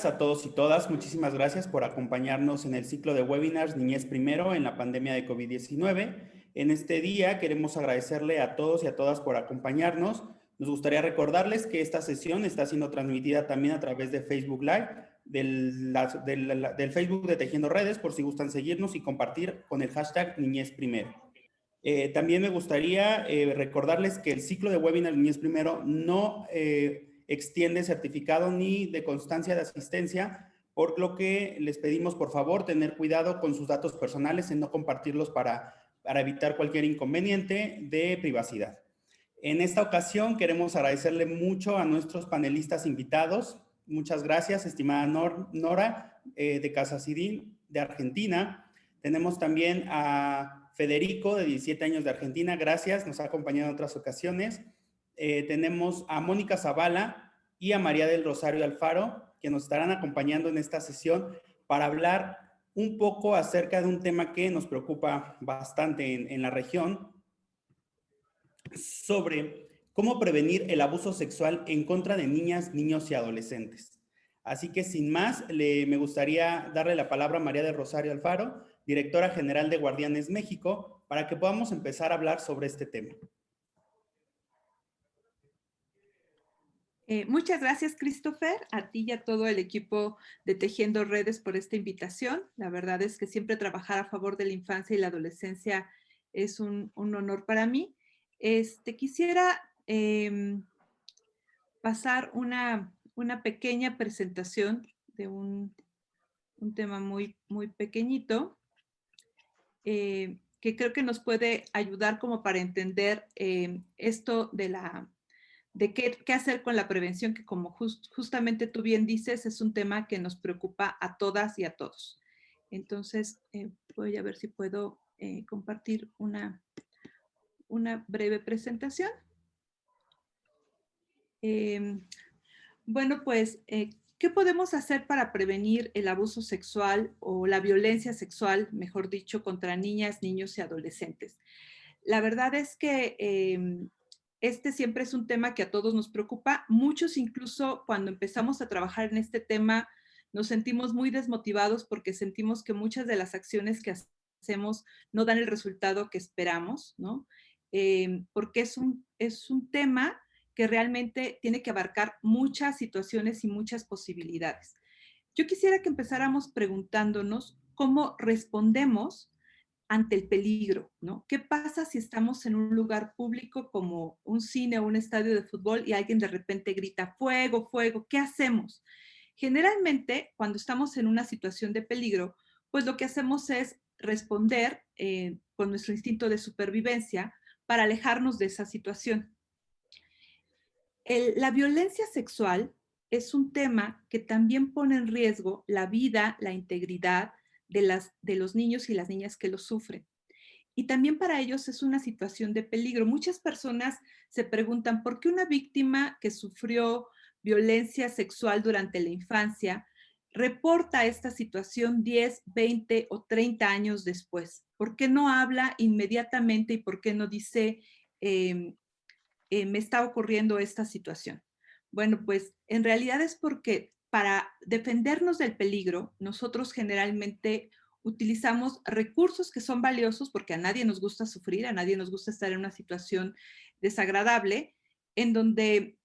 días a todos y todas. Muchísimas gracias por acompañarnos en el ciclo de webinars Niñez Primero en la pandemia de COVID-19. En este día queremos agradecerle a todos y a todas por acompañarnos. Nos gustaría recordarles que esta sesión está siendo transmitida también a través de Facebook Live, del Facebook de Tejiendo Redes, por si gustan seguirnos y compartir con el hashtag Niñez Primero. También me gustaría recordarles que el ciclo de webinar Niñez Primero no extiende certificado ni de constancia de asistencia, por lo que les pedimos por favor tener cuidado con sus datos personales en no compartirlos para evitar cualquier inconveniente de privacidad. En esta ocasión queremos agradecerle mucho a nuestros panelistas invitados. Muchas gracias, estimada Nora de Casa Civil de Argentina. Tenemos también a Federico, de 17 años de Argentina. Gracias, nos ha acompañado en otras ocasiones. Tenemos a Mónica Zavala y a María del Rosario Alfaro, que nos estarán acompañando en esta sesión para hablar un poco acerca de un tema que nos preocupa bastante en la región, sobre cómo prevenir el abuso sexual en contra de niñas, niños y adolescentes. Así que sin más, me gustaría darle la palabra a María del Rosario Alfaro, directora general de Guardianes México, para que podamos empezar a hablar sobre este tema. Muchas gracias, Christopher, a ti y a todo el equipo de Tejiendo Redes por esta invitación. La verdad es que siempre trabajar a favor de la infancia y la adolescencia es un honor para mí. Quisiera pasar una pequeña presentación de un tema muy pequeñito que creo que nos puede ayudar como para entender esto de qué hacer con la prevención, que como justamente tú bien dices, es un tema que nos preocupa a todas y a todos. Entonces, voy a ver si puedo compartir una breve presentación. Bueno, pues, ¿qué podemos hacer para prevenir el abuso sexual o la violencia sexual, mejor dicho, contra niñas, niños y adolescentes? La verdad es que este siempre es un tema que a todos nos preocupa. Muchos incluso cuando empezamos a trabajar en este tema nos sentimos muy desmotivados porque sentimos que muchas de las acciones que hacemos no dan el resultado que esperamos, ¿no? Porque es un tema que realmente tiene que abarcar muchas situaciones y muchas posibilidades. Yo quisiera que empezáramos preguntándonos cómo respondemos ante el peligro, ¿no? ¿Qué pasa si estamos en un lugar público como un cine o un estadio de fútbol y alguien de repente grita fuego, fuego? ¿Qué hacemos? Generalmente, cuando estamos en una situación de peligro, pues lo que hacemos es responder con nuestro instinto de supervivencia para alejarnos de esa situación. La violencia sexual es un tema que también pone en riesgo la vida, la integridad de los niños y las niñas que lo sufren. Y también para ellos es una situación de peligro. Muchas personas se preguntan por qué una víctima que sufrió violencia sexual durante la infancia reporta esta situación 10, 20 o 30 años después. ¿Por qué no habla inmediatamente y por qué no dice, me está ocurriendo esta situación? Bueno, pues en realidad es porque para defendernos del peligro, nosotros generalmente utilizamos recursos que son valiosos porque a nadie nos gusta sufrir, a nadie nos gusta estar en una situación desagradable, en donde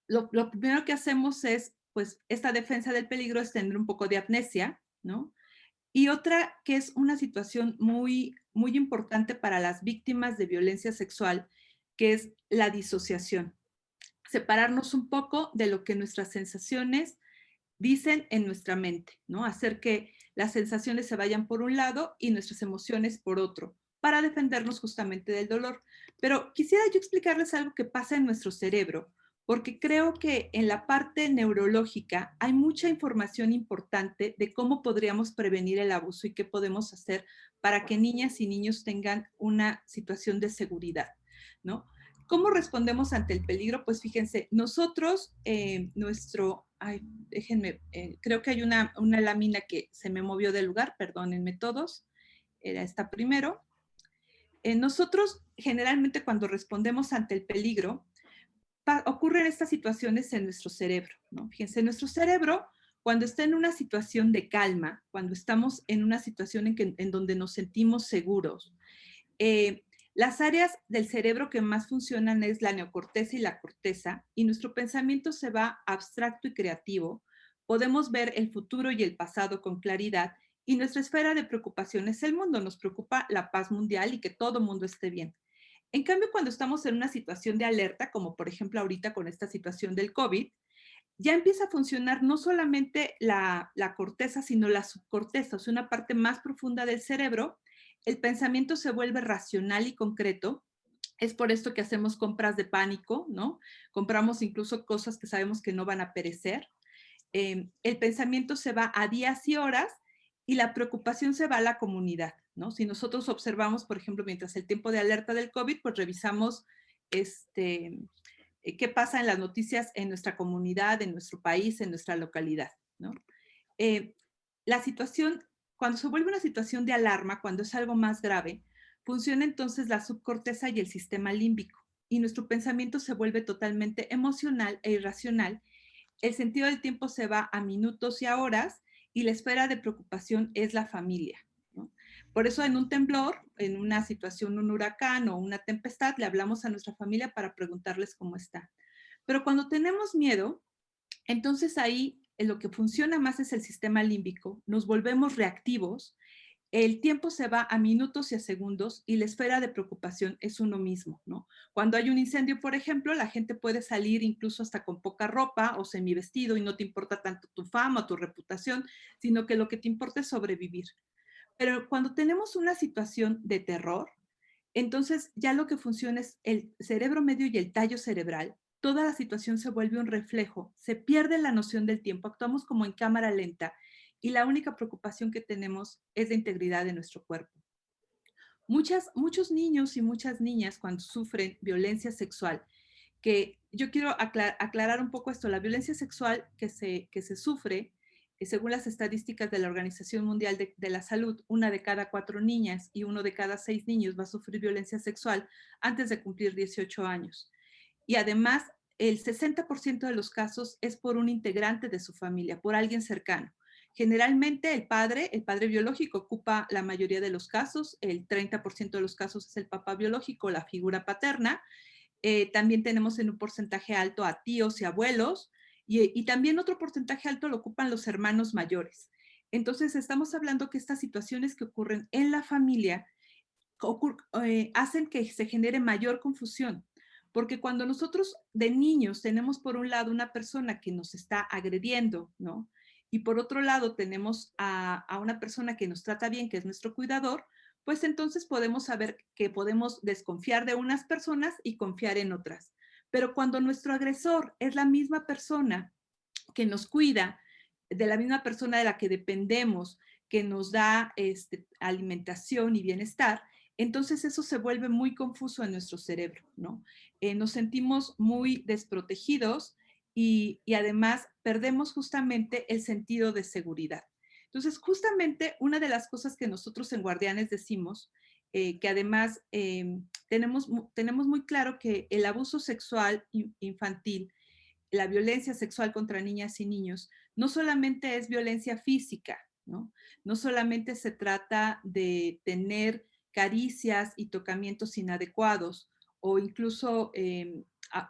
lo primero que hacemos es, pues, esta defensa del peligro es tener un poco de amnesia, ¿no? Y otra que es una situación muy importante para las víctimas de violencia sexual, que es la disociación. Separarnos un poco de lo que nuestras sensaciones dicen en nuestra mente, ¿no? Hacer que las sensaciones se vayan por un lado y nuestras emociones por otro, para defendernos justamente del dolor. Pero quisiera yo explicarles algo que pasa en nuestro cerebro, porque creo que en la parte neurológica hay mucha información importante de cómo podríamos prevenir el abuso y qué podemos hacer para que niñas y niños tengan una situación de seguridad, ¿no? ¿Cómo respondemos ante el peligro? Pues fíjense, nosotros, déjenme, creo que hay una lámina que se me movió del lugar, perdónenme todos, era esta primero. Nosotros generalmente cuando respondemos ante el peligro, ocurren estas situaciones en nuestro cerebro, ¿no? Fíjense, nuestro cerebro Cuando está en una situación de calma, cuando estamos en una situación en donde nos sentimos seguros, eh, las áreas del cerebro que más funcionan es la neocorteza y la corteza, y nuestro pensamiento se va abstracto y creativo. Podemos ver el futuro y el pasado con claridad, y nuestra esfera de preocupación es el mundo. Nos preocupa la paz mundial y que todo el mundo esté bien. En cambio, cuando estamos en una situación de alerta, como por ejemplo ahorita con esta situación del COVID, ya empieza a funcionar no solamente la corteza, sino la subcorteza, o sea, una parte más profunda del cerebro. El pensamiento se vuelve racional y concreto. Es por esto que hacemos compras de pánico, ¿no? Compramos incluso cosas que sabemos que no van a perecer. El pensamiento se va a días y horas y la preocupación se va a la comunidad, ¿no? Si nosotros observamos, por ejemplo, mientras el tiempo de alerta del COVID, pues revisamos este, qué pasa en las noticias en nuestra comunidad, en nuestro país, en nuestra localidad, ¿no? Eh, la situación, cuando se vuelve una situación de alarma, cuando es algo más grave, funciona entonces la subcorteza y el sistema límbico, y nuestro pensamiento se vuelve totalmente emocional e irracional. El sentido del tiempo se va a minutos y a horas, y la esfera de preocupación es la familia, ¿no? Por eso en un temblor, en una situación, un huracán o una tempestad, le hablamos a nuestra familia para preguntarles cómo está. Pero cuando tenemos miedo, entonces ahí lo que funciona más es el sistema límbico, nos volvemos reactivos, el tiempo se va a minutos y a segundos, y la esfera de preocupación es uno mismo, ¿no? Cuando hay un incendio, por ejemplo, la gente puede salir incluso hasta con poca ropa o semivestido, y no te importa tanto tu fama o tu reputación, sino que lo que te importa es sobrevivir. Pero cuando tenemos una situación de terror, entonces ya lo que funciona es el cerebro medio y el tallo cerebral. Toda la situación se vuelve un reflejo, se pierde la noción del tiempo, actuamos como en cámara lenta, y la única preocupación que tenemos es la integridad de nuestro cuerpo. Muchos niños y muchas niñas cuando sufren violencia sexual, que yo quiero aclarar un poco esto, la violencia sexual que se sufre, según las estadísticas de la Organización Mundial de la Salud, 1 de cada 4 niñas y 1 de cada 6 niños va a sufrir violencia sexual antes de cumplir 18 años. Y además, el 60% de los casos es por un integrante de su familia, por alguien cercano. Generalmente el padre biológico ocupa la mayoría de los casos, el 30% de los casos es el papá biológico, la figura paterna. También tenemos en un porcentaje alto a tíos y abuelos, y también otro porcentaje alto lo ocupan los hermanos mayores. Entonces, estamos hablando que estas situaciones que ocurren en la familia hacen que se genere mayor confusión, porque cuando nosotros de niños tenemos por un lado una persona que nos está agrediendo, ¿no? Y por otro lado tenemos a una persona que nos trata bien, que es nuestro cuidador, pues entonces podemos saber que podemos desconfiar de unas personas y confiar en otras. Pero cuando nuestro agresor es la misma persona que nos cuida, de la misma persona de la que dependemos, que nos da alimentación y bienestar, entonces eso se vuelve muy confuso en nuestro cerebro, ¿no? Nos sentimos muy desprotegidos, y además perdemos justamente el sentido de seguridad. Entonces, justamente una de las cosas que nosotros en Guardianes decimos, que además tenemos muy claro que el abuso sexual infantil, la violencia sexual contra niñas y niños, no solamente es violencia física, ¿no? No solamente se trata de tener caricias y tocamientos inadecuados, o incluso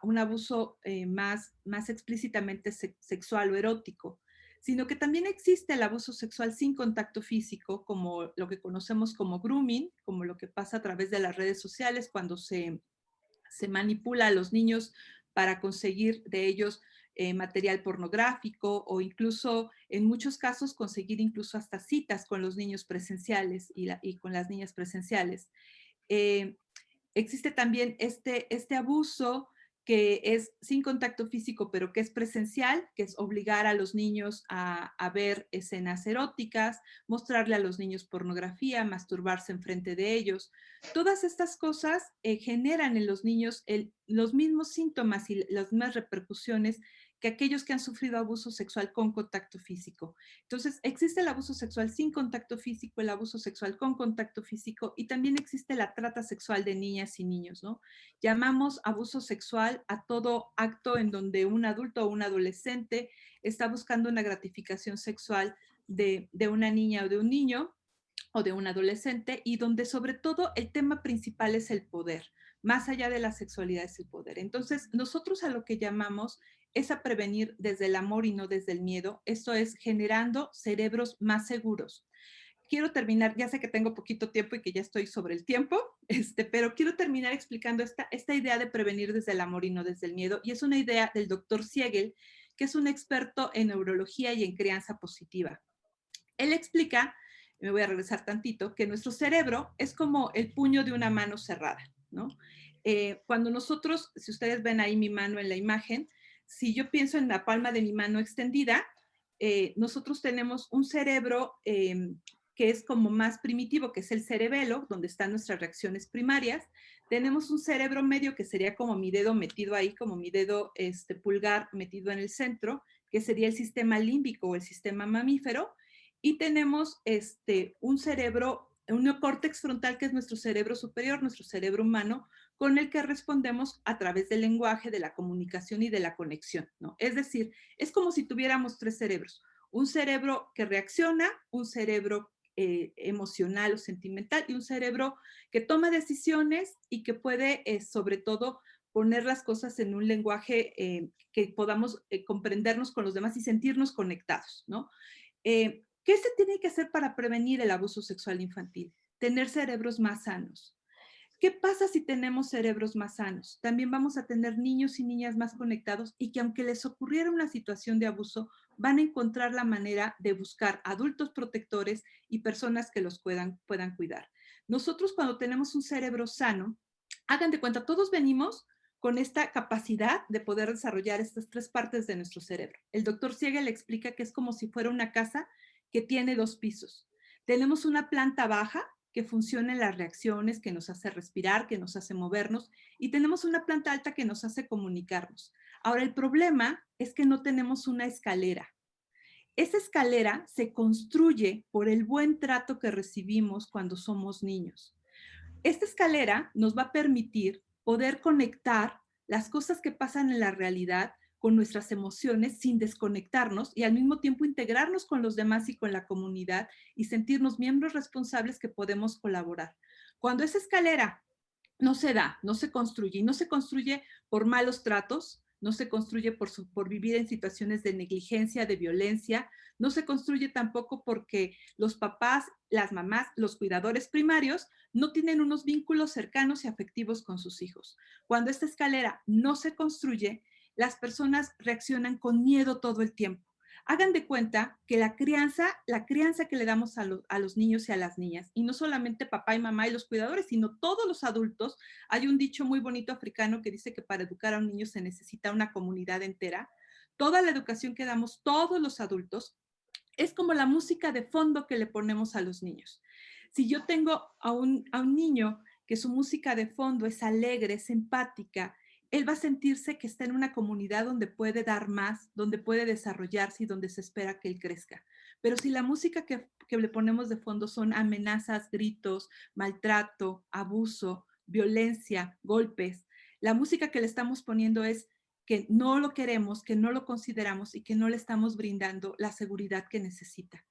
un abuso más explícitamente sexual o erótico, sino que también existe el abuso sexual sin contacto físico, como lo que conocemos como grooming, como lo que pasa a través de las redes sociales cuando se manipula a los niños para conseguir de ellos material pornográfico, o incluso en muchos casos conseguir incluso hasta citas con los niños presenciales y con las niñas presenciales. Eh, Existe también este abuso que es sin contacto físico, pero que es presencial, que es obligar a los niños a ver escenas eróticas, mostrarle a los niños pornografía, masturbarse enfrente de ellos. Todas estas cosas generan en los niños los mismos síntomas y las mismas repercusiones que aquellos que han sufrido abuso sexual con contacto físico. Entonces, existe el abuso sexual sin contacto físico, el abuso sexual con contacto físico y también existe la trata sexual de niñas y niños, ¿no? Llamamos abuso sexual a todo acto en donde un adulto o un adolescente está buscando una gratificación sexual de una niña o de un niño o de un adolescente y donde sobre todo el tema principal es el poder, más allá de la sexualidad es el poder. Entonces, nosotros a lo que llamamos es a prevenir desde el amor y no desde el miedo, esto es generando cerebros más seguros. Quiero terminar, ya sé que tengo poquito tiempo y que ya estoy sobre el tiempo, pero quiero terminar explicando esta idea de prevenir desde el amor y no desde el miedo, y es una idea del doctor Siegel, que es un experto en neurología y en crianza positiva. Él explica, me voy a regresar tantito, que nuestro cerebro es como el puño de una mano cerrada, ¿no? Cuando nosotros, si ustedes ven ahí mi mano en la imagen, si yo pienso en la palma de mi mano extendida, nosotros tenemos un cerebro que es como más primitivo, que es el cerebelo, donde están nuestras reacciones primarias. Tenemos un cerebro medio que sería como mi dedo metido ahí, como mi dedo pulgar metido en el centro, que sería el sistema límbico o el sistema mamífero. Y tenemos un cerebro, un neocórtex frontal, que es nuestro cerebro superior, nuestro cerebro humano, con el que respondemos a través del lenguaje, de la comunicación y de la conexión, ¿no? Es decir, es como si tuviéramos tres cerebros. Un cerebro que reacciona, un cerebro emocional o sentimental y un cerebro que toma decisiones y que puede, sobre todo, poner las cosas en un lenguaje que podamos comprendernos con los demás y sentirnos conectados, ¿no? ¿Qué se tiene que hacer para prevenir el abuso sexual infantil? Tener cerebros más sanos. ¿Qué pasa si tenemos cerebros más sanos? También vamos a tener niños y niñas más conectados y que aunque les ocurriera una situación de abuso, van a encontrar la manera de buscar adultos protectores y personas que los puedan cuidar. Nosotros cuando tenemos un cerebro sano, hagan de cuenta, todos venimos con esta capacidad de poder desarrollar estas tres partes de nuestro cerebro. El doctor Siegel explica que es como si fuera una casa que tiene dos pisos. Tenemos una planta baja que funciona en las reacciones, que nos hace respirar, que nos hace movernos, y tenemos una planta alta que nos hace comunicarnos. Ahora, el problema es que no tenemos una escalera. Esa escalera se construye por el buen trato que recibimos cuando somos niños. Esta escalera nos va a permitir poder conectar las cosas que pasan en la realidad con nuestras emociones sin desconectarnos y al mismo tiempo integrarnos con los demás y con la comunidad y sentirnos miembros responsables que podemos colaborar. Cuando esa escalera no se da, no se construye y no se construye por malos tratos, no se construye por vivir en situaciones de negligencia, de violencia, no se construye tampoco porque los papás, las mamás, los cuidadores primarios no tienen unos vínculos cercanos y afectivos con sus hijos. Cuando esta escalera no se construye, las personas reaccionan con miedo todo el tiempo. Hagan de cuenta que la crianza que le damos a los niños y a las niñas, y no solamente papá y mamá y los cuidadores, sino todos los adultos, hay un dicho muy bonito africano que dice que para educar a un niño se necesita una comunidad entera. Toda la educación que damos todos los adultos es como la música de fondo que le ponemos a los niños. Si yo tengo a un niño que su música de fondo es alegre, es empática, él va a sentirse que está en una comunidad donde puede dar más, donde puede desarrollarse y donde se espera que él crezca. Pero si la música que le ponemos de fondo son amenazas, gritos, maltrato, abuso, violencia, golpes, la música que le estamos poniendo es que no lo queremos, que no lo consideramos y que no le estamos brindando la seguridad que necesita.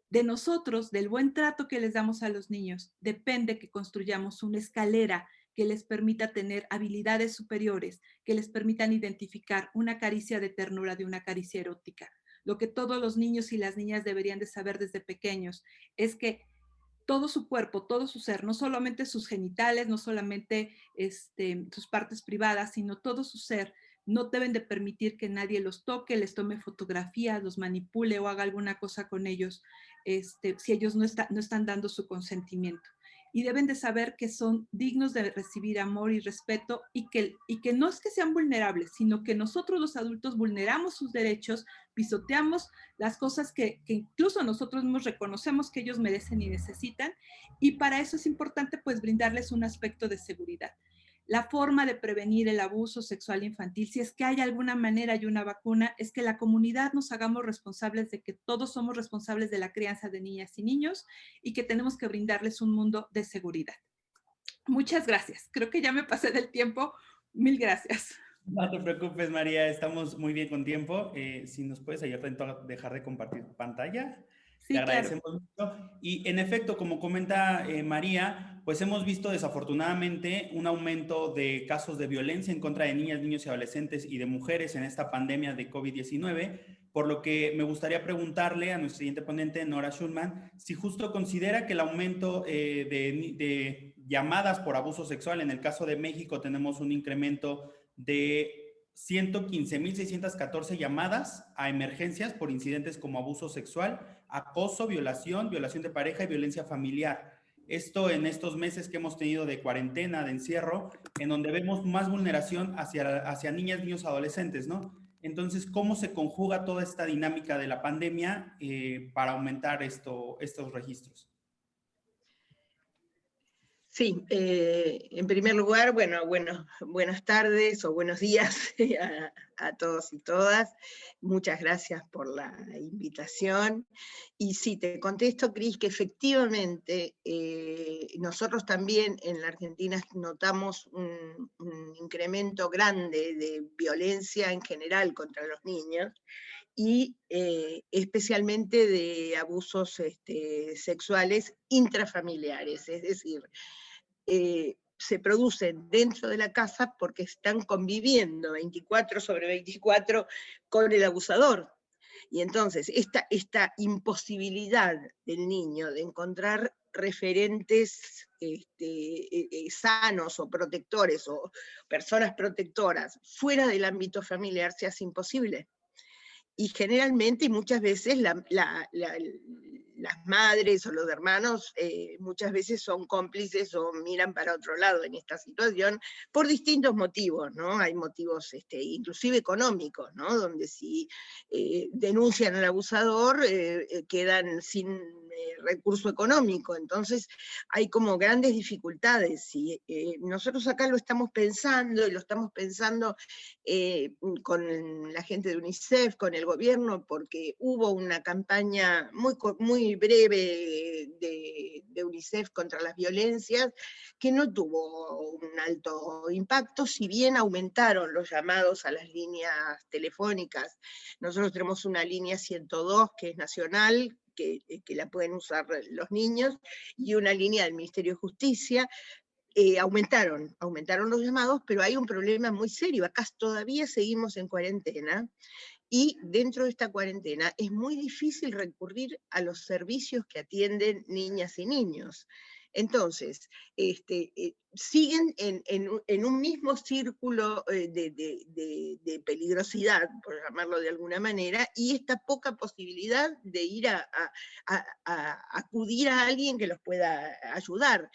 De nosotros, del buen trato que les damos a los niños, depende que construyamos una escalera que les permita tener habilidades superiores, que les permitan identificar una caricia de ternura de una caricia erótica. Lo que todos los niños y las niñas deberían de saber desde pequeños es que todo su cuerpo, todo su ser, no solamente sus genitales, no solamente sus partes privadas, sino todo su ser, no deben de permitir que nadie los toque, les tome fotografías, los manipule o haga alguna cosa con ellos, si ellos no están dando su consentimiento. Y deben de saber que son dignos de recibir amor y respeto y que no es que sean vulnerables, sino que nosotros los adultos vulneramos sus derechos, pisoteamos las cosas que incluso nosotros mismos reconocemos que ellos merecen y necesitan, y para eso es importante pues brindarles un aspecto de seguridad. La forma de prevenir el abuso sexual infantil, si es que hay alguna manera y una vacuna, es que la comunidad nos hagamos responsables de que todos somos responsables de la crianza de niñas y niños y que tenemos que brindarles un mundo de seguridad. Muchas gracias. Creo que ya me pasé del tiempo. Mil gracias. No te preocupes, María, estamos muy bien con tiempo. Si nos puedes ayudar a dejar de compartir pantalla, te Sí, claro. agradecemos mucho. Y en efecto, como comenta María, pues hemos visto desafortunadamente un aumento de casos de violencia en contra de niñas, niños y adolescentes y de mujeres en esta pandemia de COVID-19, por lo que me gustaría preguntarle a nuestra siguiente ponente, Nora Schulman, si justo considera que el aumento de llamadas por abuso sexual, en el caso de México tenemos un incremento de 115.614 llamadas a emergencias por incidentes como abuso sexual, acoso, violación, violación de pareja y violencia familiar. Esto en estos meses que hemos tenido de cuarentena, de encierro, en donde vemos más vulneración hacia niñas, niños, adolescentes, ¿no? Entonces, ¿cómo se conjuga toda esta dinámica de la pandemia para aumentar estos registros? Sí, en primer lugar, buenas tardes o buenos días a todos y todas. Muchas gracias por la invitación. Y sí, te contesto, Cris, que efectivamente nosotros también en la Argentina notamos un incremento grande de violencia en general contra los niños, y especialmente de abusos sexuales intrafamiliares, es decir, se producen dentro de la casa porque están conviviendo 24/24 con el abusador. Y entonces esta imposibilidad del niño de encontrar referentes sanos o protectores o personas protectoras fuera del ámbito familiar se hace imposible. Y generalmente y muchas veces las madres o los hermanos muchas veces son cómplices o miran para otro lado en esta situación por distintos motivos, ¿no? Hay motivos inclusive económicos, ¿no? Donde si denuncian al abusador quedan sin recurso económico, entonces hay como grandes dificultades y nosotros acá lo estamos pensando y lo estamos pensando con la gente de UNICEF, con el gobierno, porque hubo una campaña muy breve de UNICEF contra las violencias, que no tuvo un alto impacto, si bien aumentaron los llamados a las líneas telefónicas. Nosotros tenemos una línea 102 que es nacional, que la pueden usar los niños, y una línea del Ministerio de Justicia. Aumentaron los llamados, pero hay un problema muy serio. Acá todavía seguimos en cuarentena, y dentro de esta cuarentena es muy difícil recurrir a los servicios que atienden niñas y niños. Entonces, siguen en un mismo círculo de peligrosidad, por llamarlo de alguna manera, y esta poca posibilidad de ir a acudir a alguien que los pueda ayudar.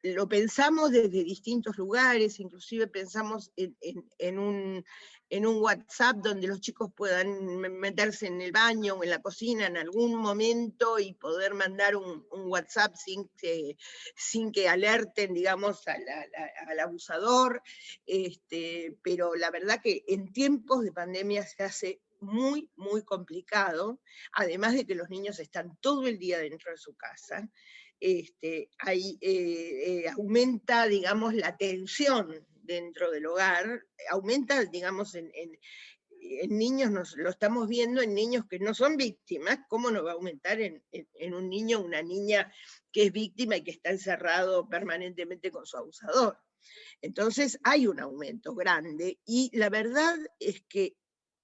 Lo pensamos desde distintos lugares, inclusive pensamos en un WhatsApp donde los chicos puedan meterse en el baño o en la cocina en algún momento y poder mandar un WhatsApp sin que alerten, digamos, al abusador, pero la verdad que en tiempos de pandemia se hace muy, muy complicado, además de que los niños están todo el día dentro de su casa. Aumenta, digamos, la tensión dentro del hogar, aumenta, digamos, en niños, lo estamos viendo en niños que no son víctimas. ¿Cómo no va a aumentar en un niño o una niña que es víctima y que está encerrado permanentemente con su abusador? Entonces hay un aumento grande, y la verdad es que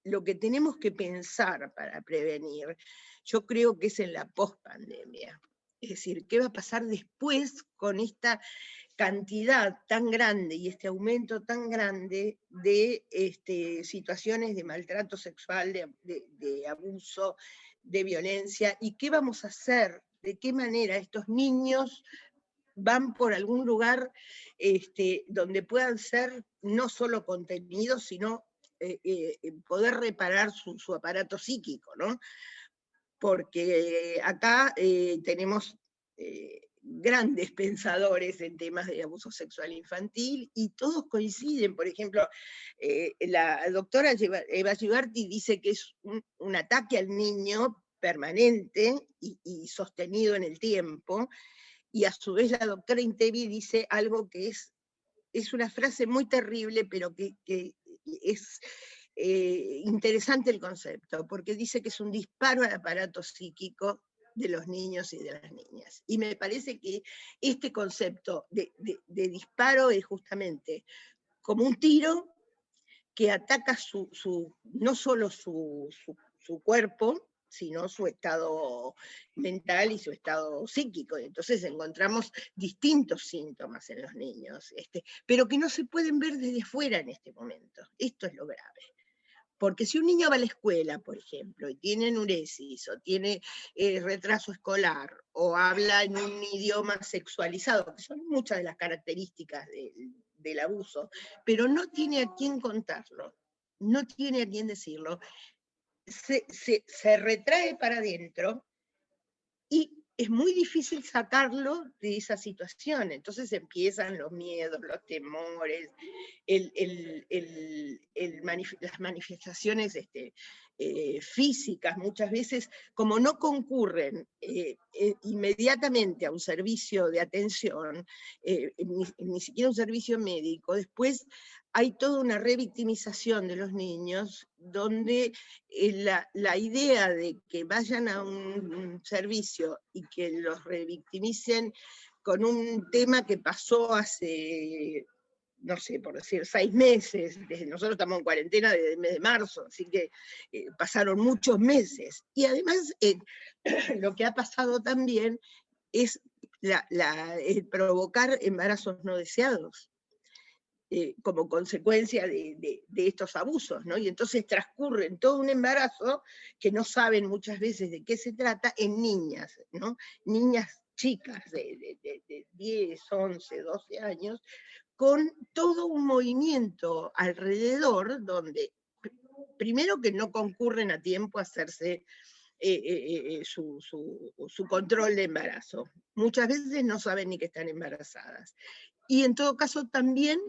lo que tenemos que pensar para prevenir, yo creo que es en la pospandemia. Es decir, ¿qué va a pasar después con esta cantidad tan grande y este aumento tan grande de situaciones de maltrato sexual, de abuso, de violencia? ¿Y qué vamos a hacer? ¿De qué manera estos niños van por algún lugar donde puedan ser no solo contenidos, sino poder reparar su aparato psíquico, ¿no? Porque acá tenemos grandes pensadores en temas de abuso sexual infantil, y todos coinciden. Por ejemplo, la doctora Eva Gibarti dice que es un ataque al niño permanente y sostenido en el tiempo, y a su vez la doctora Intevi dice algo que es una frase muy terrible, pero que es interesante el concepto, porque dice que es un disparo al aparato psíquico de los niños y de las niñas. Y me parece que este concepto de disparo es justamente como un tiro que ataca no solo su cuerpo, sino su estado mental y su estado psíquico. Entonces encontramos distintos síntomas en los niños, pero que no se pueden ver desde fuera en este momento. Esto es lo grave. Porque si un niño va a la escuela, por ejemplo, y tiene enuresis, o tiene retraso escolar, o habla en un idioma sexualizado, que son muchas de las características del abuso, pero no tiene a quién contarlo, no tiene a quién decirlo, se retrae para adentro, y es muy difícil sacarlo de esa situación. Entonces empiezan los miedos, los temores, las manifestaciones físicas. Muchas veces, como no concurren inmediatamente a un servicio de atención, ni siquiera un servicio médico, después hay toda una revictimización de los niños, donde la idea de que vayan a un servicio y que los revictimicen con un tema que pasó hace, no sé, por decir, 6 meses, nosotros estamos en cuarentena desde el mes de marzo, así que pasaron muchos meses. Y además, lo que ha pasado también es el provocar embarazos no deseados. Como consecuencia de estos abusos, ¿no? Y entonces transcurren todo un embarazo que no saben muchas veces de qué se trata en niñas, ¿no? Niñas chicas de 10, 11, 12 años, con todo un movimiento alrededor donde, primero que no concurren a tiempo a hacerse su control de embarazo. Muchas veces no saben ni que están embarazadas. Y en todo caso también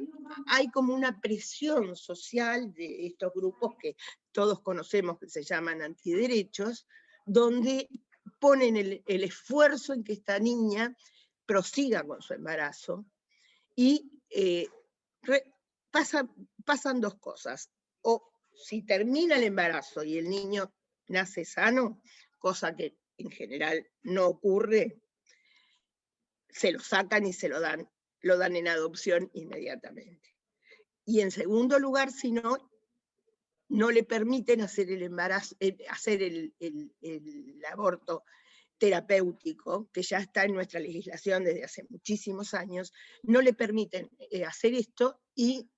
hay como una presión social de estos grupos que todos conocemos, que se llaman antiderechos, donde ponen el esfuerzo en que esta niña prosiga con su embarazo, y pasan dos cosas. O si termina el embarazo y el niño nace sano, cosa que en general no ocurre, se lo sacan y se lo dan en adopción inmediatamente. Y en segundo lugar, si no, no le permiten hacer el embarazo, hacer el aborto terapéutico, que ya está en nuestra legislación desde hace muchísimos años, no le permiten hacer esto, y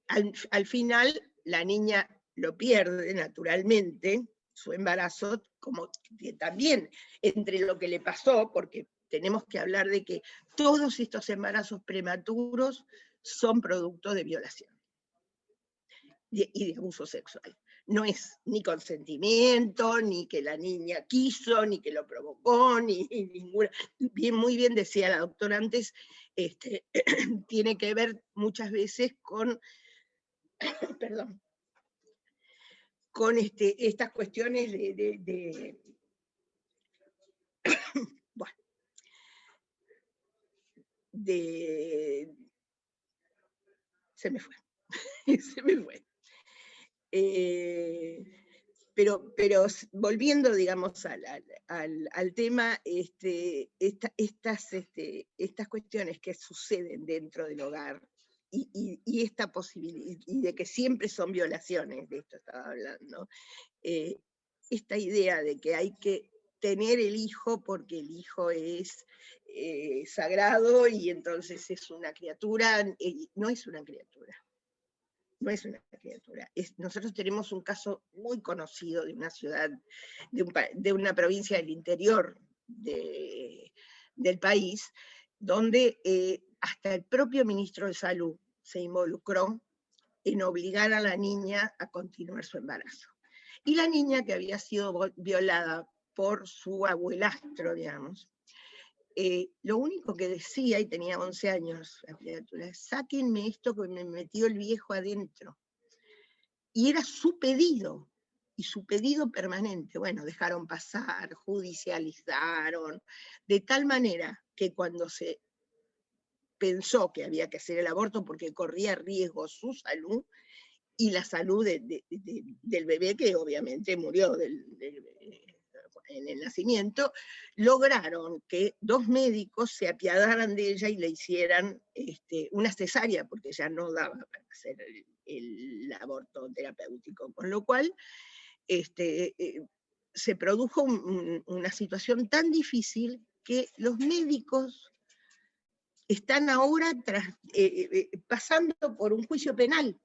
al final la niña lo pierde naturalmente, su embarazo, como que también entre lo que le pasó, porque tenemos que hablar de que todos estos embarazos prematuros son producto de violación y de abuso sexual. No es ni consentimiento, ni que la niña quiso, ni que lo provocó, ni ninguna. Muy bien decía la doctora antes, tiene que ver muchas veces con, perdón, con estas cuestiones bueno, se me fue, se me fue. Pero volviendo, digamos, al tema, estas cuestiones que suceden dentro del hogar, y esta posibilidad, y de que siempre son violaciones, de esto estaba hablando, esta idea de que hay que tener el hijo porque el hijo es sagrado, y entonces es una criatura, no es una criatura. No es una criatura. Nosotros tenemos un caso muy conocido de una ciudad, de una provincia del interior del país, donde hasta el propio ministro de Salud se involucró en obligar a la niña a continuar su embarazo. Y la niña, que había sido violada por su abuelastro, digamos, lo único que decía, y tenía 11 años la criatura, sáquenme esto que me metió el viejo adentro. Y era su pedido, y su pedido permanente. Bueno, dejaron pasar, judicializaron, de tal manera que cuando se pensó que había que hacer el aborto porque corría riesgo su salud y la salud del bebé, que obviamente murió en el nacimiento, lograron que 2 médicos se apiadaran de ella y le hicieran una cesárea, porque ya no daba para hacer el aborto terapéutico, con lo cual se produjo una situación tan difícil que los médicos están ahora pasando por un juicio penal.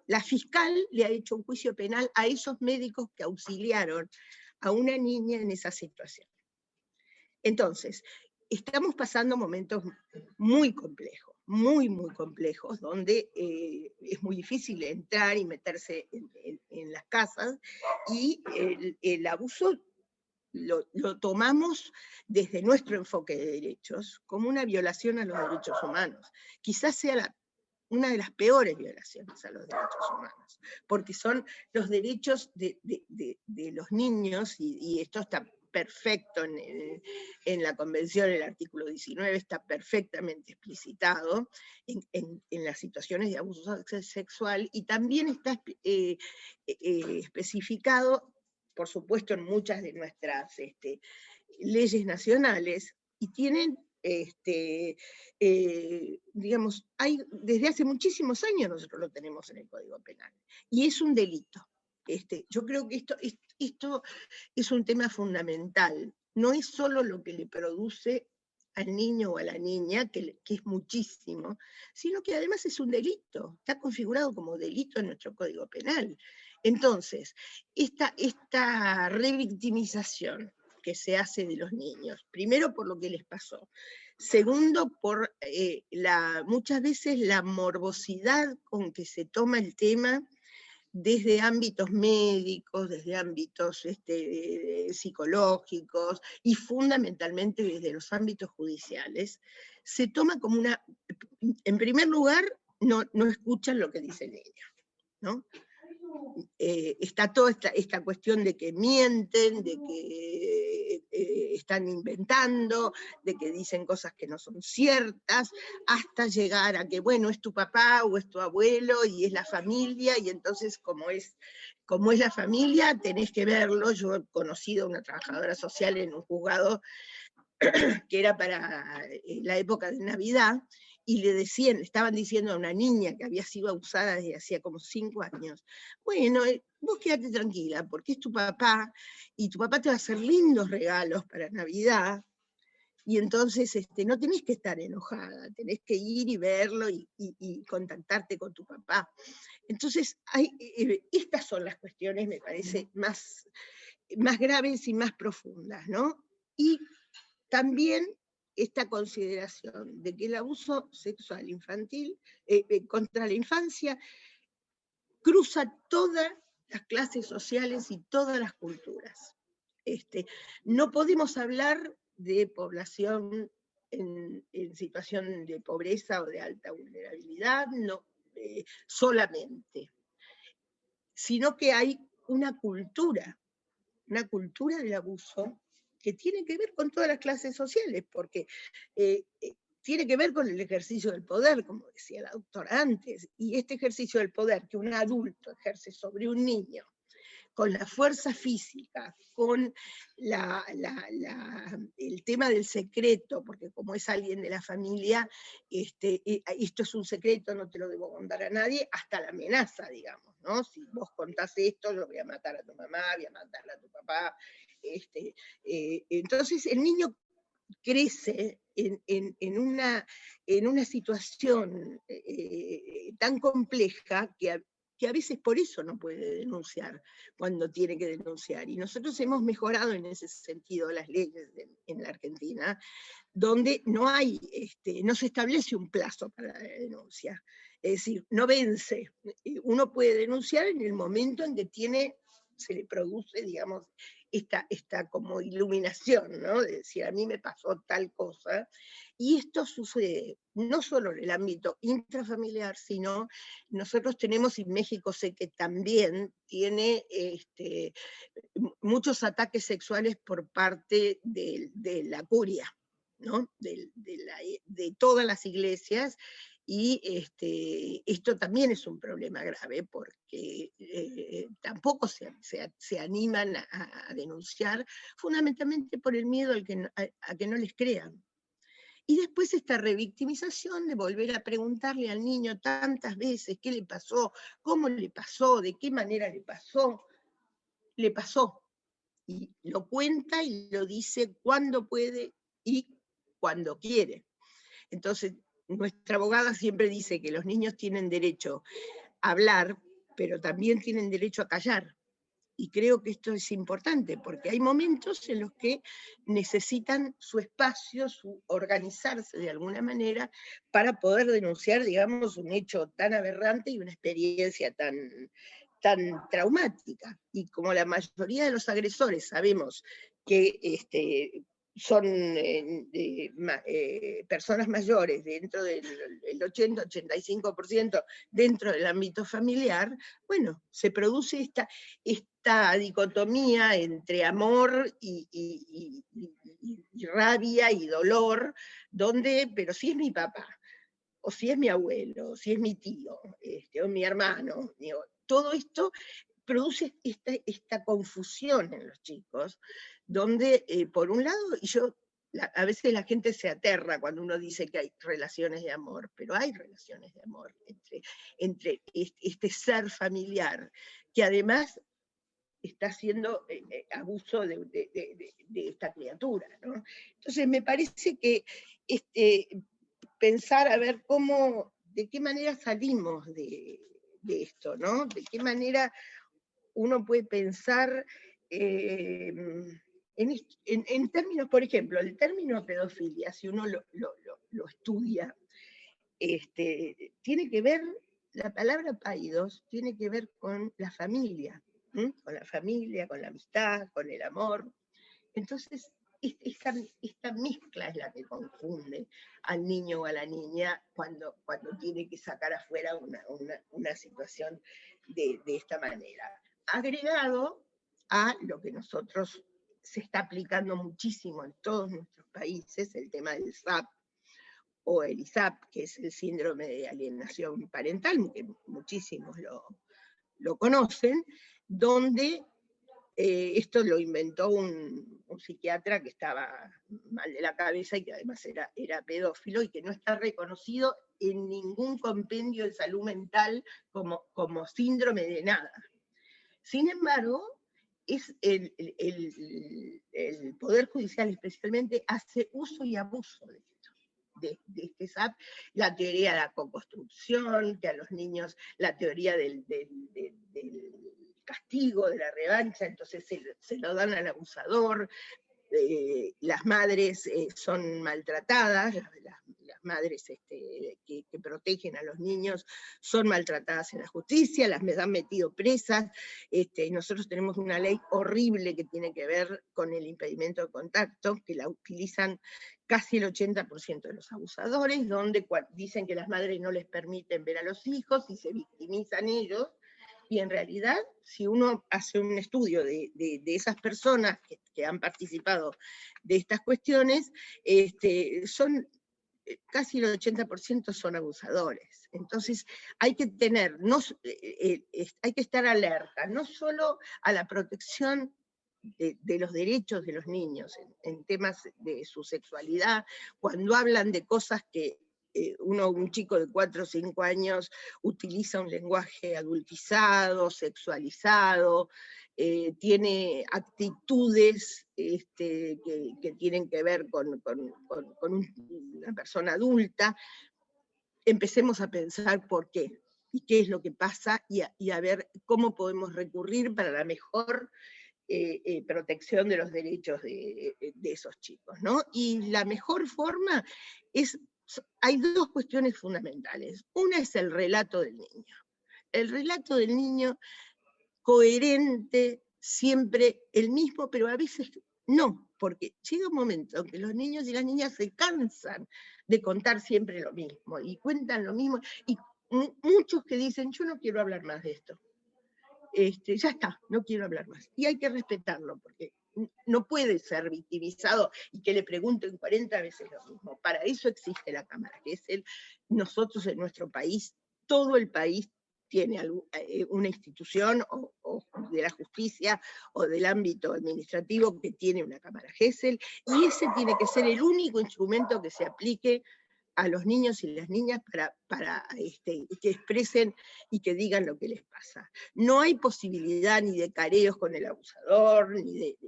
La fiscal le ha hecho un juicio penal a esos médicos que auxiliaron a una niña en esa situación. Entonces, estamos pasando momentos muy complejos, muy complejos, donde es muy difícil entrar y meterse en las casas, y el abuso lo tomamos desde nuestro enfoque de derechos como una violación a los derechos humanos. Quizás sea una de las peores violaciones a los derechos humanos, porque son los derechos de los niños, y esto está perfecto en la Convención, el artículo 19 está perfectamente explicitado en las situaciones de abuso sexual, y también está especificado, por supuesto, en muchas de nuestras leyes nacionales, y tienen, digamos, desde hace muchísimos años nosotros lo tenemos en el Código Penal, y es un delito. Yo creo que esto es un tema fundamental. No es solo lo que le produce al niño o a la niña, que es muchísimo, sino que además es un delito, está configurado como delito en nuestro Código Penal. Entonces, esta revictimización que se hace de los niños, primero por lo que les pasó, segundo por muchas veces la morbosidad con que se toma el tema desde ámbitos médicos, desde ámbitos psicológicos, y fundamentalmente desde los ámbitos judiciales, se toma como en primer lugar, no escuchan lo que dice el niño, ¿no? Está toda esta cuestión de que mienten, de que están inventando, de que dicen cosas que no son ciertas, hasta llegar a que, bueno, es tu papá o es tu abuelo y es la familia, y entonces como es la familia, tenés que verlo. Yo he conocido a una trabajadora social en un juzgado que era para la época de Navidad, y le estaban diciendo a una niña que había sido abusada desde hacía como 5 años, bueno, vos quédate tranquila, porque es tu papá, y tu papá te va a hacer lindos regalos para Navidad, y entonces no tenés que estar enojada, tenés que ir y verlo y contactarte con tu papá. Entonces, estas son las cuestiones, me parece, más graves y más profundas, ¿no? Y también esta consideración de que el abuso sexual infantil contra la infancia cruza todas las clases sociales y todas las culturas. No podemos hablar de población en situación de pobreza o de alta vulnerabilidad, no solamente, sino que hay una cultura del abuso que tiene que ver con todas las clases sociales, porque tiene que ver con el ejercicio del poder, como decía la doctora antes, y este ejercicio del poder que un adulto ejerce sobre un niño, con la fuerza física, con el tema del secreto, porque como es alguien de la familia, esto es un secreto, no te lo debo contar a nadie, hasta la amenaza, digamos, ¿no? Si vos contás esto, yo voy a matar a tu mamá, voy a matar a tu papá. Entonces el niño crece en una situación tan compleja que a veces por eso no puede denunciar cuando tiene que denunciar. Y nosotros hemos mejorado en ese sentido las leyes en la Argentina, donde no se establece un plazo para la denuncia. Es decir, no vence. Uno puede denunciar en el momento en que se le produce, digamos, esta como iluminación, ¿no? De decir, a mí me pasó tal cosa, y esto sucede no solo en el ámbito intrafamiliar, sino nosotros tenemos, y México sé que también tiene muchos ataques sexuales por parte de la curia, ¿no? De todas las iglesias, y esto también es un problema grave porque tampoco se animan a denunciar, fundamentalmente por el miedo a que no les crean. Y después esta revictimización de volver a preguntarle al niño tantas veces qué le pasó, cómo le pasó, de qué manera le pasó. Y lo cuenta y lo dice cuando puede y cuando quiere. Entonces, nuestra abogada siempre dice que los niños tienen derecho a hablar, pero también tienen derecho a callar. Y creo que esto es importante, porque hay momentos en los que necesitan su espacio, su organizarse de alguna manera, para poder denunciar, digamos, un hecho tan aberrante y una experiencia tan traumática. Y como la mayoría de los agresores sabemos que son personas mayores, dentro del 80-85% dentro del ámbito familiar, bueno, se produce esta dicotomía entre amor y rabia y dolor, donde, pero si es mi papá, o si es mi abuelo, o si es mi tío, o mi hermano, digo, todo esto produce esta confusión en los chicos, donde por un lado, a veces la gente se aterra cuando uno dice que hay relaciones de amor, pero hay relaciones de amor entre este ser familiar, que además está haciendo abuso de esta criatura, ¿no? Entonces me parece que pensar a ver de qué manera salimos de esto, ¿no? De qué manera uno puede pensar en términos, por ejemplo, el término pedofilia, si uno lo estudia, tiene que ver, la palabra paidos tiene que ver con la familia, con la familia, con la amistad, con el amor. Entonces, esta mezcla es la que confunde al niño o a la niña cuando tiene que sacar afuera una situación de esta manera. Agregado a lo que nosotros se está aplicando muchísimo en todos nuestros países, el tema del SAP o el ISAP, que es el síndrome de alienación parental, que muchísimos lo conocen, donde esto lo inventó un psiquiatra que estaba mal de la cabeza y que además era pedófilo y que no está reconocido en ningún compendio de salud mental como síndrome de nada. Sin embargo, el Poder Judicial especialmente hace uso y abuso de esto, de este SAP, la teoría de la co-construcción, que a los niños, la teoría del castigo, de la revancha, entonces se lo dan al abusador, las madres son maltratadas, las madres que protegen a los niños son maltratadas en la justicia, las han metido presas, nosotros tenemos una ley horrible que tiene que ver con el impedimento de contacto, que la utilizan casi el 80% de los abusadores, donde dicen que las madres no les permiten ver a los hijos y se victimizan ellos. Y en realidad, si uno hace un estudio de esas personas que han participado de estas cuestiones, son casi el 80% son abusadores. Entonces hay que hay que estar alerta, no solo a la protección de los derechos de los niños en temas de su sexualidad, cuando hablan de cosas que un chico de 4 o 5 años utiliza un lenguaje adultizado, sexualizado, tiene actitudes que tienen que ver con una persona adulta. Empecemos a pensar por qué y qué es lo que pasa y a ver cómo podemos recurrir para la mejor protección de los derechos de esos chicos, ¿no? Y la mejor forma hay dos cuestiones fundamentales. Una es el relato del niño. El relato del niño coherente siempre el mismo, pero a veces no, porque llega un momento en que los niños y las niñas se cansan de contar siempre lo mismo, y cuentan lo mismo, y muchos que dicen, yo no quiero hablar más de esto. Ya está, no quiero hablar más. Y hay que respetarlo, porque no puede ser victimizado y que le pregunten 40 veces lo mismo. Para eso existe la Cámara, que es nosotros en nuestro país, todo el país tiene una institución o de la justicia o del ámbito administrativo que tiene una Cámara GESEL, y ese tiene que ser el único instrumento que se aplique a los niños y las niñas para que expresen y que digan lo que les pasa. No hay posibilidad ni de careos con el abusador,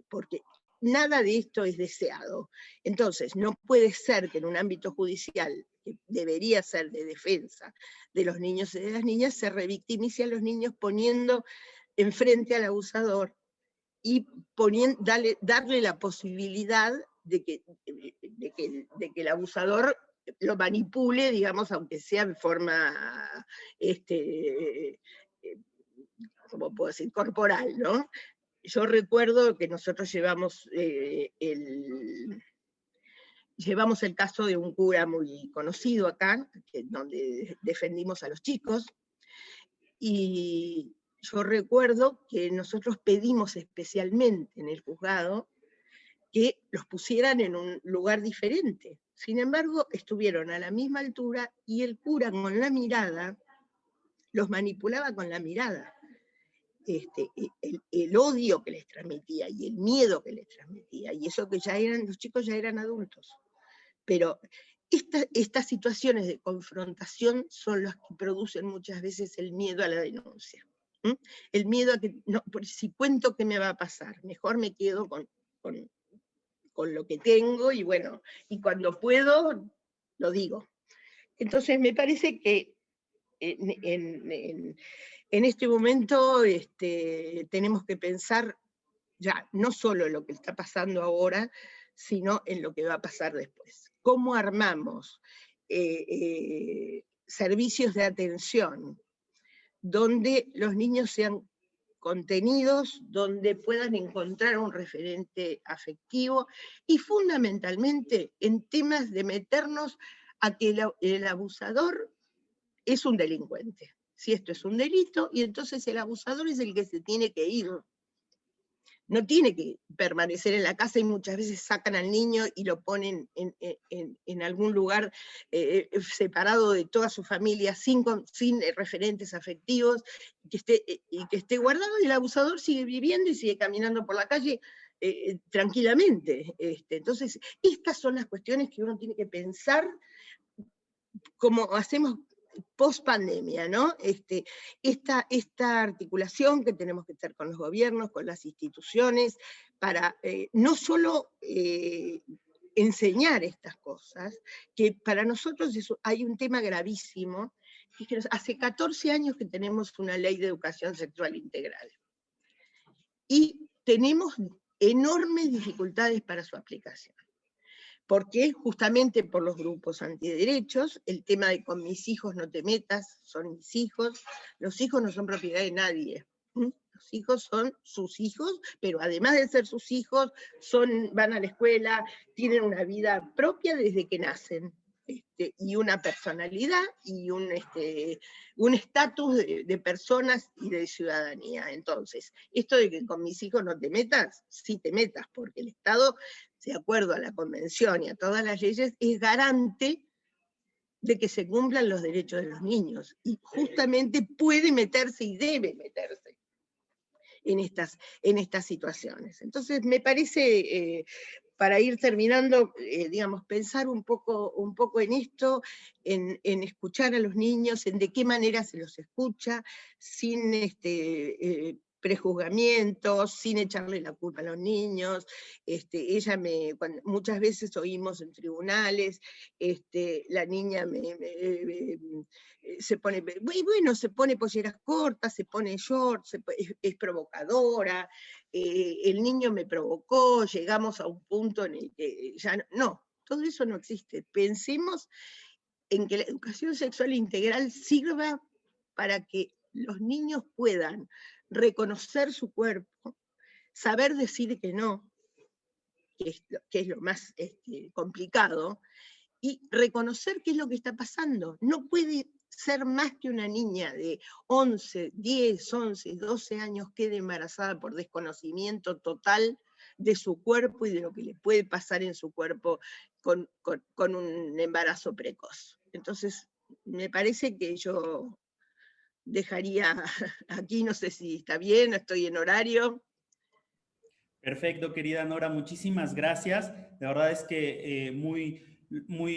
porque nada de esto es deseado. Entonces, no puede ser que en un ámbito judicial, que debería ser de defensa de los niños y de las niñas, se revictimice a los niños poniendo enfrente al abusador y darle la posibilidad de que el abusador lo manipule, digamos, aunque sea de forma, ¿cómo puedo decir?, corporal, ¿no? Yo recuerdo que nosotros llevamos el caso de un cura muy conocido acá, donde defendimos a los chicos, y yo recuerdo que nosotros pedimos especialmente en el juzgado que los pusieran en un lugar diferente. Sin embargo, estuvieron a la misma altura y el cura con la mirada, los manipulaba con la mirada. El odio que les transmitía y el miedo que les transmitía, y eso que los chicos ya eran adultos. Pero estas situaciones de confrontación son las que producen muchas veces el miedo a la denuncia. El miedo a que, no, si cuento qué me va a pasar, mejor me quedo con lo que tengo, y bueno, y cuando puedo, lo digo. Entonces me parece que en este momento tenemos que pensar ya no solo en lo que está pasando ahora, sino en lo que va a pasar después. ¿Cómo armamos servicios de atención donde los niños sean contenidos, donde puedan encontrar un referente afectivo, y fundamentalmente en temas de meternos a que el abusador es un delincuente? Si esto es un delito, y entonces el abusador es el que se tiene que ir. No tiene que permanecer en la casa, y muchas veces sacan al niño y lo ponen en algún lugar separado de toda su familia, sin referentes afectivos, y que esté guardado, y el abusador sigue viviendo y sigue caminando por la calle tranquilamente. Entonces, estas son las cuestiones que uno tiene que pensar como hacemos post pandemia, ¿no? Esta articulación que tenemos que hacer con los gobiernos, con las instituciones, para no solo enseñar estas cosas, que para nosotros hay un tema gravísimo, que es que hace 14 años que tenemos una ley de educación sexual integral, y tenemos enormes dificultades para su aplicación. Porque justamente por los grupos antiderechos, el tema de con mis hijos no te metas, son mis hijos, los hijos no son propiedad de nadie. Los hijos son sus hijos, pero además de ser sus hijos, van a la escuela, tienen una vida propia desde que nacen, y una personalidad y un estatus de personas y de ciudadanía. Entonces, esto de que con mis hijos no te metas, sí te metas, porque el Estado, de acuerdo a la Convención y a todas las leyes, es garante de que se cumplan los derechos de los niños, y justamente puede meterse y debe meterse en estas situaciones. Entonces, me parece, para ir terminando, digamos, pensar un poco en esto, en escuchar a los niños, en de qué manera se los escucha, sin prejuzgamientos, sin echarle la culpa a los niños. Muchas veces oímos en tribunales, la niña se pone polleras cortas, se pone shorts, es provocadora, el niño me provocó, llegamos a un punto en el que ya no, todo eso no existe. Pensemos en que la educación sexual integral sirva para que los niños puedan reconocer su cuerpo, saber decir que no, que es lo más complicado, y reconocer qué es lo que está pasando. No puede ser más que una niña de 10, 11, 12 años quede embarazada por desconocimiento total de su cuerpo y de lo que le puede pasar en su cuerpo con un embarazo precoz. Entonces, me parece que yo dejaría aquí, no sé si está bien, estoy en horario. Perfecto, querida Nora, muchísimas gracias. La verdad es que muy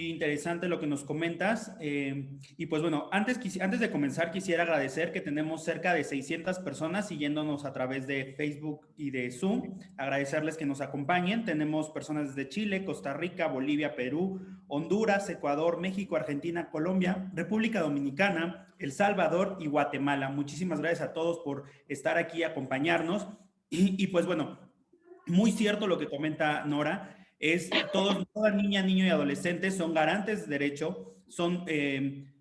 interesante lo que nos comentas. Y pues bueno, antes de comenzar, quisiera agradecer que tenemos cerca de 600 personas siguiéndonos a través de Facebook y de Zoom. Agradecerles que nos acompañen. Tenemos personas desde Chile, Costa Rica, Bolivia, Perú, Honduras, Ecuador, México, Argentina, Colombia, República Dominicana, El Salvador y Guatemala. Muchísimas gracias a todos por estar aquí y acompañarnos. Y pues bueno, muy cierto lo que comenta Nora, toda niña, niño y adolescente son garantes de derecho,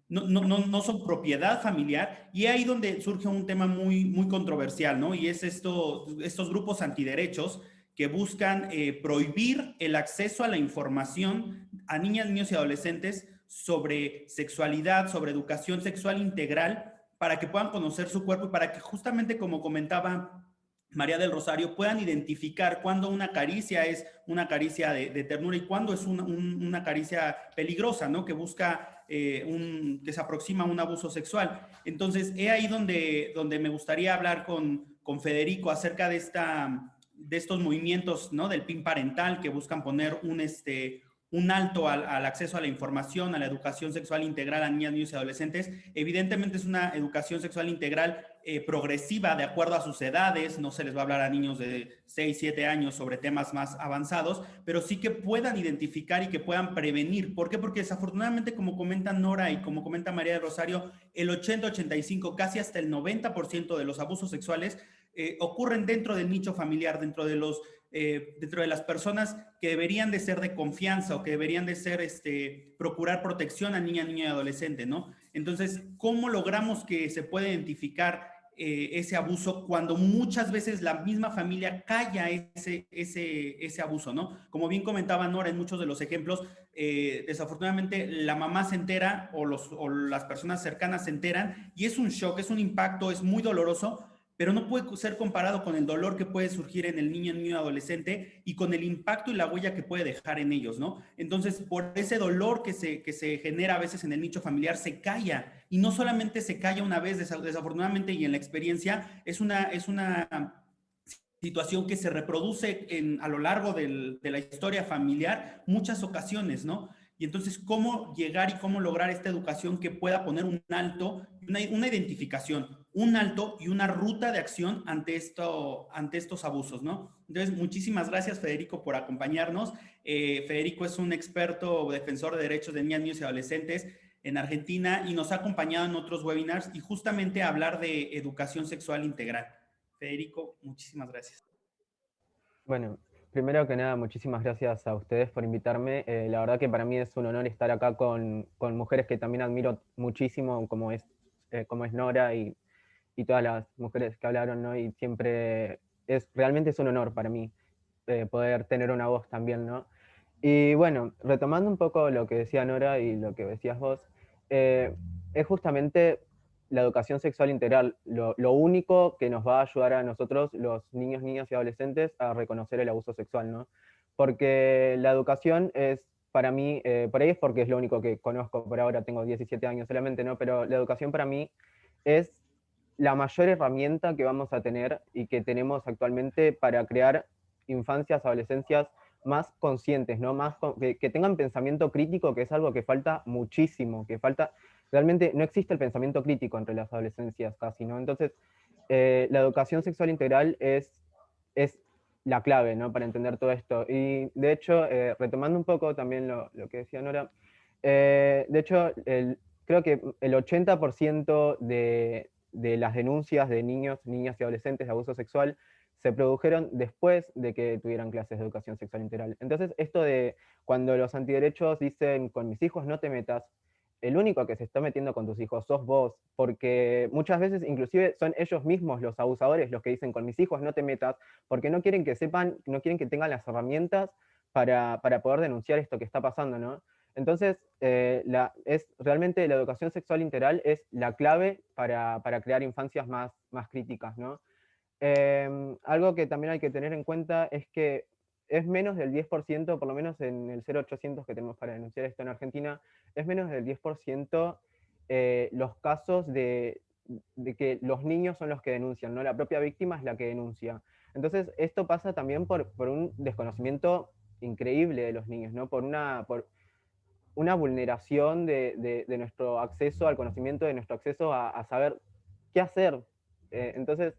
no son propiedad familiar, y ahí donde surge un tema muy controversial, ¿no? Y es estos grupos antiderechos que buscan prohibir el acceso a la información a niñas, niños y adolescentes sobre sexualidad, sobre educación sexual integral, para que puedan conocer su cuerpo y para que justamente, como comentaba María del Rosario, puedan identificar cuándo una caricia es una caricia de ternura y cuándo es una caricia peligrosa, ¿no? Que busca, que se aproxima a un abuso sexual. Entonces, es ahí donde me gustaría hablar con Federico acerca de estos movimientos, ¿no? Del PIN parental que buscan poner un alto al acceso a la información, a la educación sexual integral a niñas, niños y adolescentes. Evidentemente es una educación sexual integral progresiva de acuerdo a sus edades, no se les va a hablar a niños de 6, 7 años sobre temas más avanzados, pero sí que puedan identificar y que puedan prevenir. ¿Por qué? Porque desafortunadamente, como comenta Nora y como comenta María de Rosario, el 80, 85, casi hasta el 90% de los abusos sexuales ocurren dentro del nicho familiar, dentro de las personas que deberían de ser de confianza o que deberían de ser, procurar protección a niña, niño y adolescente, ¿no? Entonces, ¿cómo logramos que se pueda identificar ese abuso cuando muchas veces la misma familia calla ese abuso, ¿no? Como bien comentaba Nora en muchos de los ejemplos, desafortunadamente la mamá se entera o las personas cercanas se enteran y es un shock, es un impacto, es muy doloroso, pero no puede ser comparado con el dolor que puede surgir en el niño, niño adolescente y con el impacto y la huella que puede dejar en ellos, ¿no? Entonces, por ese dolor que se genera a veces en el nicho familiar, se calla, y no solamente se calla una vez, desafortunadamente, y en la experiencia, es una situación que se reproduce a lo largo de la historia familiar muchas ocasiones, ¿no? Y entonces, ¿cómo llegar y cómo lograr esta educación que pueda poner un alto, una identificación, un alto y una ruta de acción ante estos abusos, ¿no? Entonces, muchísimas gracias, Federico, por acompañarnos. Federico es un experto defensor de derechos de niñas, niños y adolescentes en Argentina y nos ha acompañado en otros webinars y justamente a hablar de educación sexual integral. Federico, muchísimas gracias. Bueno, primero que nada, muchísimas gracias a ustedes por invitarme. La verdad que para mí es un honor estar acá con mujeres que también admiro muchísimo, como es Nora y todas las mujeres que hablaron, ¿no? Y siempre realmente es un honor para mí poder tener una voz también, ¿no? Y bueno, retomando un poco lo que decía Nora y lo que decías vos, es justamente la educación sexual integral lo único que nos va a ayudar a nosotros, los niños, niñas y adolescentes, a reconocer el abuso sexual, ¿no? Porque la educación es, para mí, por ahí es porque es lo único que conozco, por ahora tengo 17 años solamente, ¿no? Pero la educación para mí es la mayor herramienta que vamos a tener y que tenemos actualmente para crear infancias, adolescencias más conscientes, ¿no? Que tengan pensamiento crítico, que es algo que falta muchísimo, realmente no existe el pensamiento crítico entre las adolescencias casi, ¿no? Entonces, la educación sexual integral es la clave, ¿no? Para entender todo esto. Y de hecho, retomando un poco también lo que decía Nora, de hecho, creo que el 80% de las denuncias de niños, niñas y adolescentes de abuso sexual se produjeron después de que tuvieran clases de educación sexual integral. Entonces, esto de cuando los antiderechos dicen con mis hijos no te metas, el único que se está metiendo con tus hijos sos vos, porque muchas veces inclusive son ellos mismos los abusadores los que dicen con mis hijos no te metas, porque no quieren que sepan, no quieren que tengan las herramientas para poder denunciar esto que está pasando, ¿no? Entonces, realmente la educación sexual integral es la clave para crear infancias más críticas, ¿no? Algo que también hay que tener en cuenta es que es menos del 10%, por lo menos en el 0800 que tenemos para denunciar esto en Argentina, es menos del 10% los casos de que los niños son los que denuncian, ¿no? La propia víctima es la que denuncia. Entonces, esto pasa también por un desconocimiento increíble de los niños, ¿no? Por una vulneración de nuestro acceso al conocimiento, de nuestro acceso a saber qué hacer. Entonces,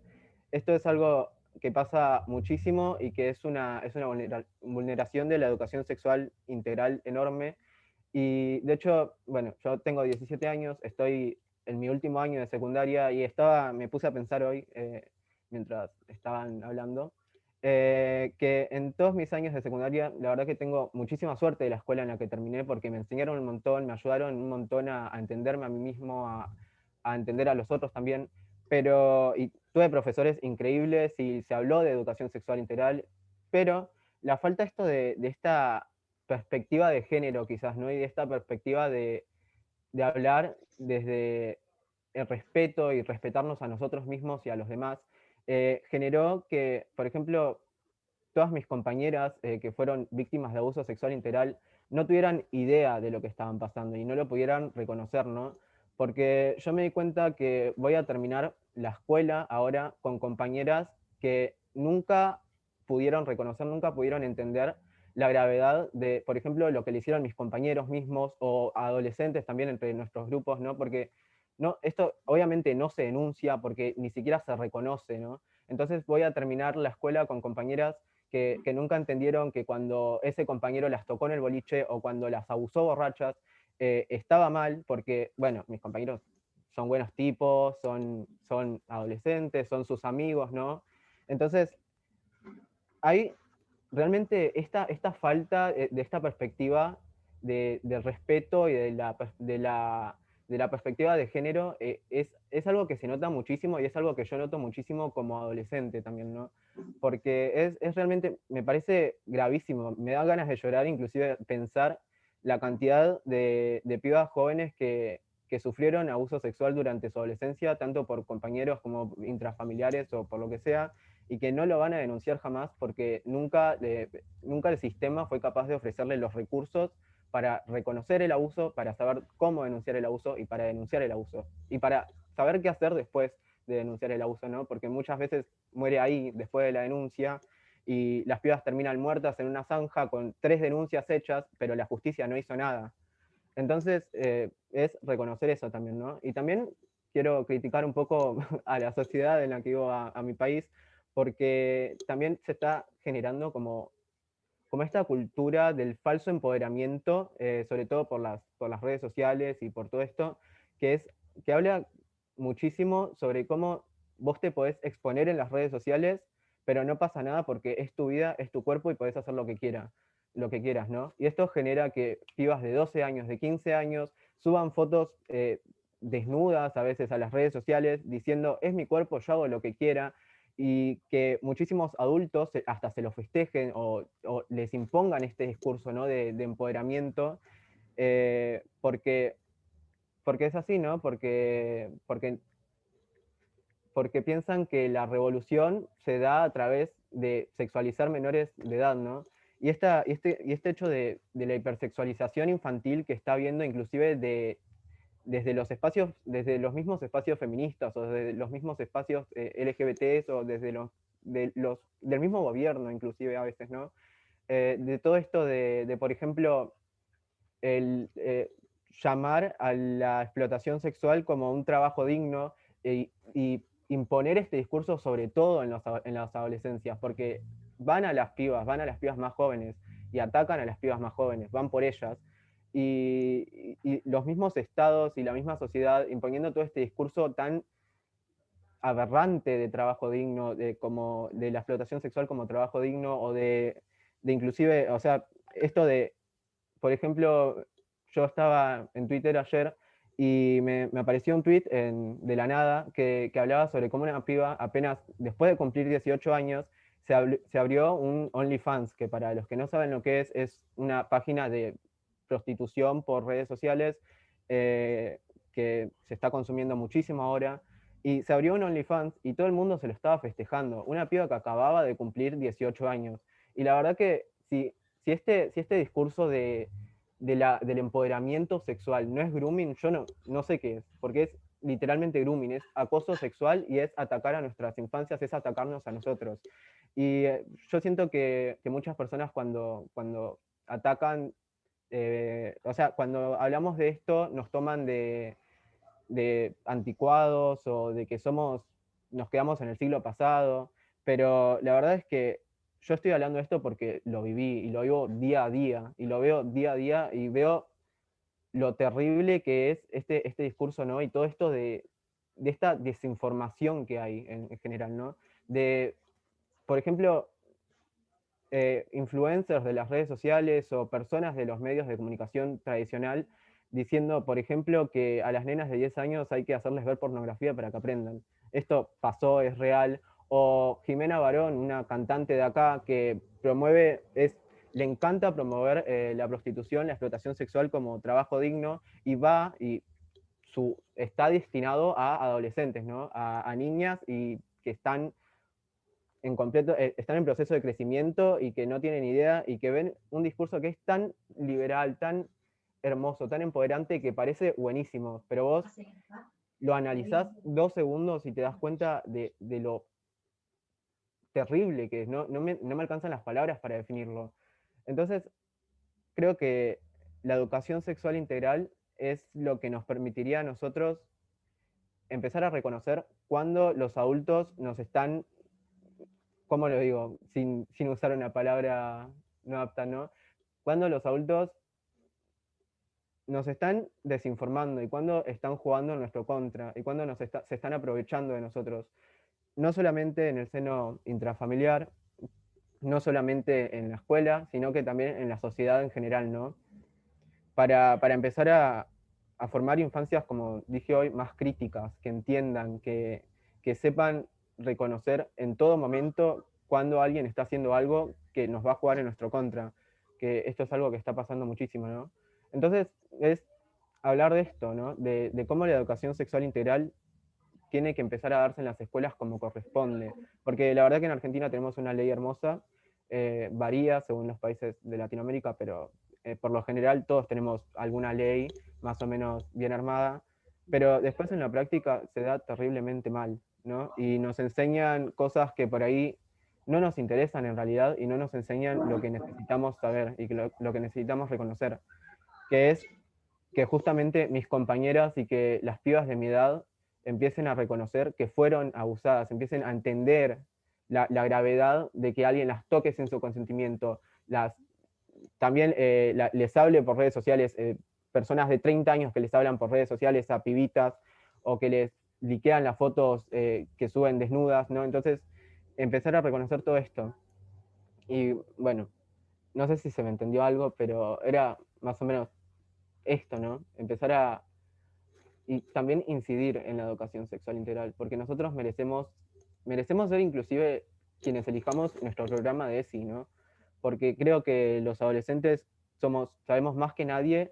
esto es algo que pasa muchísimo y que es una vulneración de la educación sexual integral enorme. Y de hecho, bueno, yo tengo 17 años, estoy en mi último año de secundaria y me puse a pensar hoy, mientras estaban hablando, que en todos mis años de secundaria, la verdad que tengo muchísima suerte de la escuela en la que terminé porque me enseñaron un montón, me ayudaron un montón a entenderme a mí mismo, a entender a los otros también, y tuve profesores increíbles y se habló de educación sexual integral, pero la falta de esta perspectiva de género quizás, ¿no? Y de esta perspectiva de hablar desde el respeto y respetarnos a nosotros mismos y a los demás, generó que, por ejemplo, todas mis compañeras que fueron víctimas de abuso sexual integral no tuvieran idea de lo que estaban pasando y no lo pudieran reconocer, ¿no? Porque yo me di cuenta que voy a terminar la escuela ahora con compañeras que nunca pudieron reconocer, nunca pudieron entender la gravedad de, por ejemplo, lo que le hicieron mis compañeros mismos o adolescentes también entre nuestros grupos, ¿no? Porque no, esto obviamente no se denuncia porque ni siquiera se reconoce, ¿no? Entonces voy a terminar la escuela con compañeras que nunca entendieron que cuando ese compañero las tocó en el boliche o cuando las abusó borrachas, estaba mal, porque, bueno, mis compañeros son buenos tipos, son adolescentes, son sus amigos, ¿no? Entonces, hay realmente esta falta de esta perspectiva de respeto y de la perspectiva de género es algo que se nota muchísimo y es algo que yo noto muchísimo como adolescente también, ¿no? Porque es realmente, me parece gravísimo, me da ganas de llorar inclusive pensar la cantidad de pibas jóvenes que sufrieron abuso sexual durante su adolescencia, tanto por compañeros como intrafamiliares o por lo que sea, y que no lo van a denunciar jamás porque nunca el sistema fue capaz de ofrecerle los recursos para reconocer el abuso, para saber cómo denunciar el abuso y para denunciar el abuso. Y para saber qué hacer después de denunciar el abuso, ¿no? Porque muchas veces muere ahí después de la denuncia y las pibas terminan muertas en una zanja con 3 denuncias hechas, pero la justicia no hizo nada. Entonces, es reconocer eso también, ¿no? Y también quiero criticar un poco a la sociedad en la que vivo, a mi país, porque también se está generando como esta cultura del falso empoderamiento, sobre todo por las redes sociales y por todo esto, que habla muchísimo sobre cómo vos te podés exponer en las redes sociales, pero no pasa nada porque es tu vida, es tu cuerpo y podés hacer lo que quieras, ¿no? Y esto genera que pibas de 12 años, de 15 años, suban fotos desnudas a veces a las redes sociales diciendo, es mi cuerpo, yo hago lo que quiera, y que muchísimos adultos hasta se lo festejen o les impongan este discurso, ¿no? de empoderamiento, porque es así, ¿no? Porque piensan que la revolución se da a través de sexualizar menores de edad, ¿no? Y este hecho de la hipersexualización infantil que está habiendo inclusive desde los mismos espacios feministas o desde los mismos espacios LGBTs o desde del mismo gobierno inclusive a veces, ¿no? De todo esto por ejemplo, el llamar a la explotación sexual como un trabajo digno y imponer este discurso sobre todo en las adolescencias, porque van a las pibas más jóvenes y atacan a las pibas más jóvenes, van por ellas, y los mismos estados y la misma sociedad imponiendo todo este discurso tan aberrante de trabajo digno, como de la explotación sexual como trabajo digno, o de inclusive, o sea, esto de, por ejemplo, yo estaba en Twitter ayer y me apareció un tweet de la nada que hablaba sobre cómo una piba apenas después de cumplir 18 años se abrió un OnlyFans, que para los que no saben lo que es una página de prostitución por redes sociales que se está consumiendo muchísimo ahora. Y se abrió un OnlyFans y todo el mundo se lo estaba festejando. Una piba que acababa de cumplir 18 años. Y la verdad que si este discurso del empoderamiento sexual no es grooming, yo no sé qué es, porque es literalmente grooming, es acoso sexual y es atacar a nuestras infancias, es atacarnos a nosotros. Y yo siento que muchas personas cuando atacan, o sea, cuando hablamos de esto nos toman de anticuados o de que nos quedamos en el siglo pasado, pero la verdad es que yo estoy hablando de esto porque lo viví y lo vivo día a día, y lo veo día a día y veo lo terrible que es este discurso, ¿no? Y todo esto de esta desinformación que hay en general, ¿no? Por ejemplo, influencers de las redes sociales o personas de los medios de comunicación tradicional diciendo, por ejemplo, que a las nenas de 10 años hay que hacerles ver pornografía para que aprendan. Esto pasó, es real. O Jimena Barón, una cantante de acá que le encanta promover la prostitución, la explotación sexual como trabajo digno, y está destinado a adolescentes, ¿no? A niñas y que están están en proceso de crecimiento y que no tienen idea y que ven un discurso que es tan liberal, tan hermoso, tan empoderante, que parece buenísimo, pero vos lo analizás 2 segundos y te das cuenta de lo terrible que es. No me alcanzan las palabras para definirlo. Entonces, creo que la educación sexual integral es lo que nos permitiría a nosotros empezar a reconocer cuando los adultos nos están, ¿cómo lo digo? Sin usar una palabra no apta, ¿no? Cuando los adultos nos están desinformando y cuando están jugando en nuestro contra y cuando se están aprovechando de nosotros. No solamente en el seno intrafamiliar, no solamente en la escuela, sino que también en la sociedad en general, ¿no? Para empezar a formar infancias, como dije hoy, más críticas, que entiendan, que sepan reconocer en todo momento cuando alguien está haciendo algo que nos va a jugar en nuestro contra, que esto es algo que está pasando muchísimo, ¿no? Entonces, es hablar de esto, ¿no? De cómo la educación sexual integral tiene que empezar a darse en las escuelas como corresponde, porque la verdad que en Argentina tenemos una ley hermosa, varía según los países de Latinoamérica, pero por lo general todos tenemos alguna ley más o menos bien armada, pero después en la práctica se da terriblemente mal, ¿no? Y nos enseñan cosas que por ahí no nos interesan en realidad y no nos enseñan lo que necesitamos saber y lo que necesitamos reconocer, que es que justamente mis compañeras y que las pibas de mi edad empiecen a reconocer que fueron abusadas, empiecen a entender la gravedad de que alguien las toque sin su consentimiento, también les hable por redes sociales, personas de 30 años que les hablan por redes sociales a pibitas o que les liquean las fotos que suben desnudas, ¿no? Entonces, empezar a reconocer todo esto. Y bueno, no sé si se me entendió algo, pero era más o menos esto, ¿no? Y también incidir en la educación sexual integral, porque nosotros merecemos ser inclusive quienes elijamos nuestro programa de ESI, ¿no? Porque creo que los adolescentes sabemos más que nadie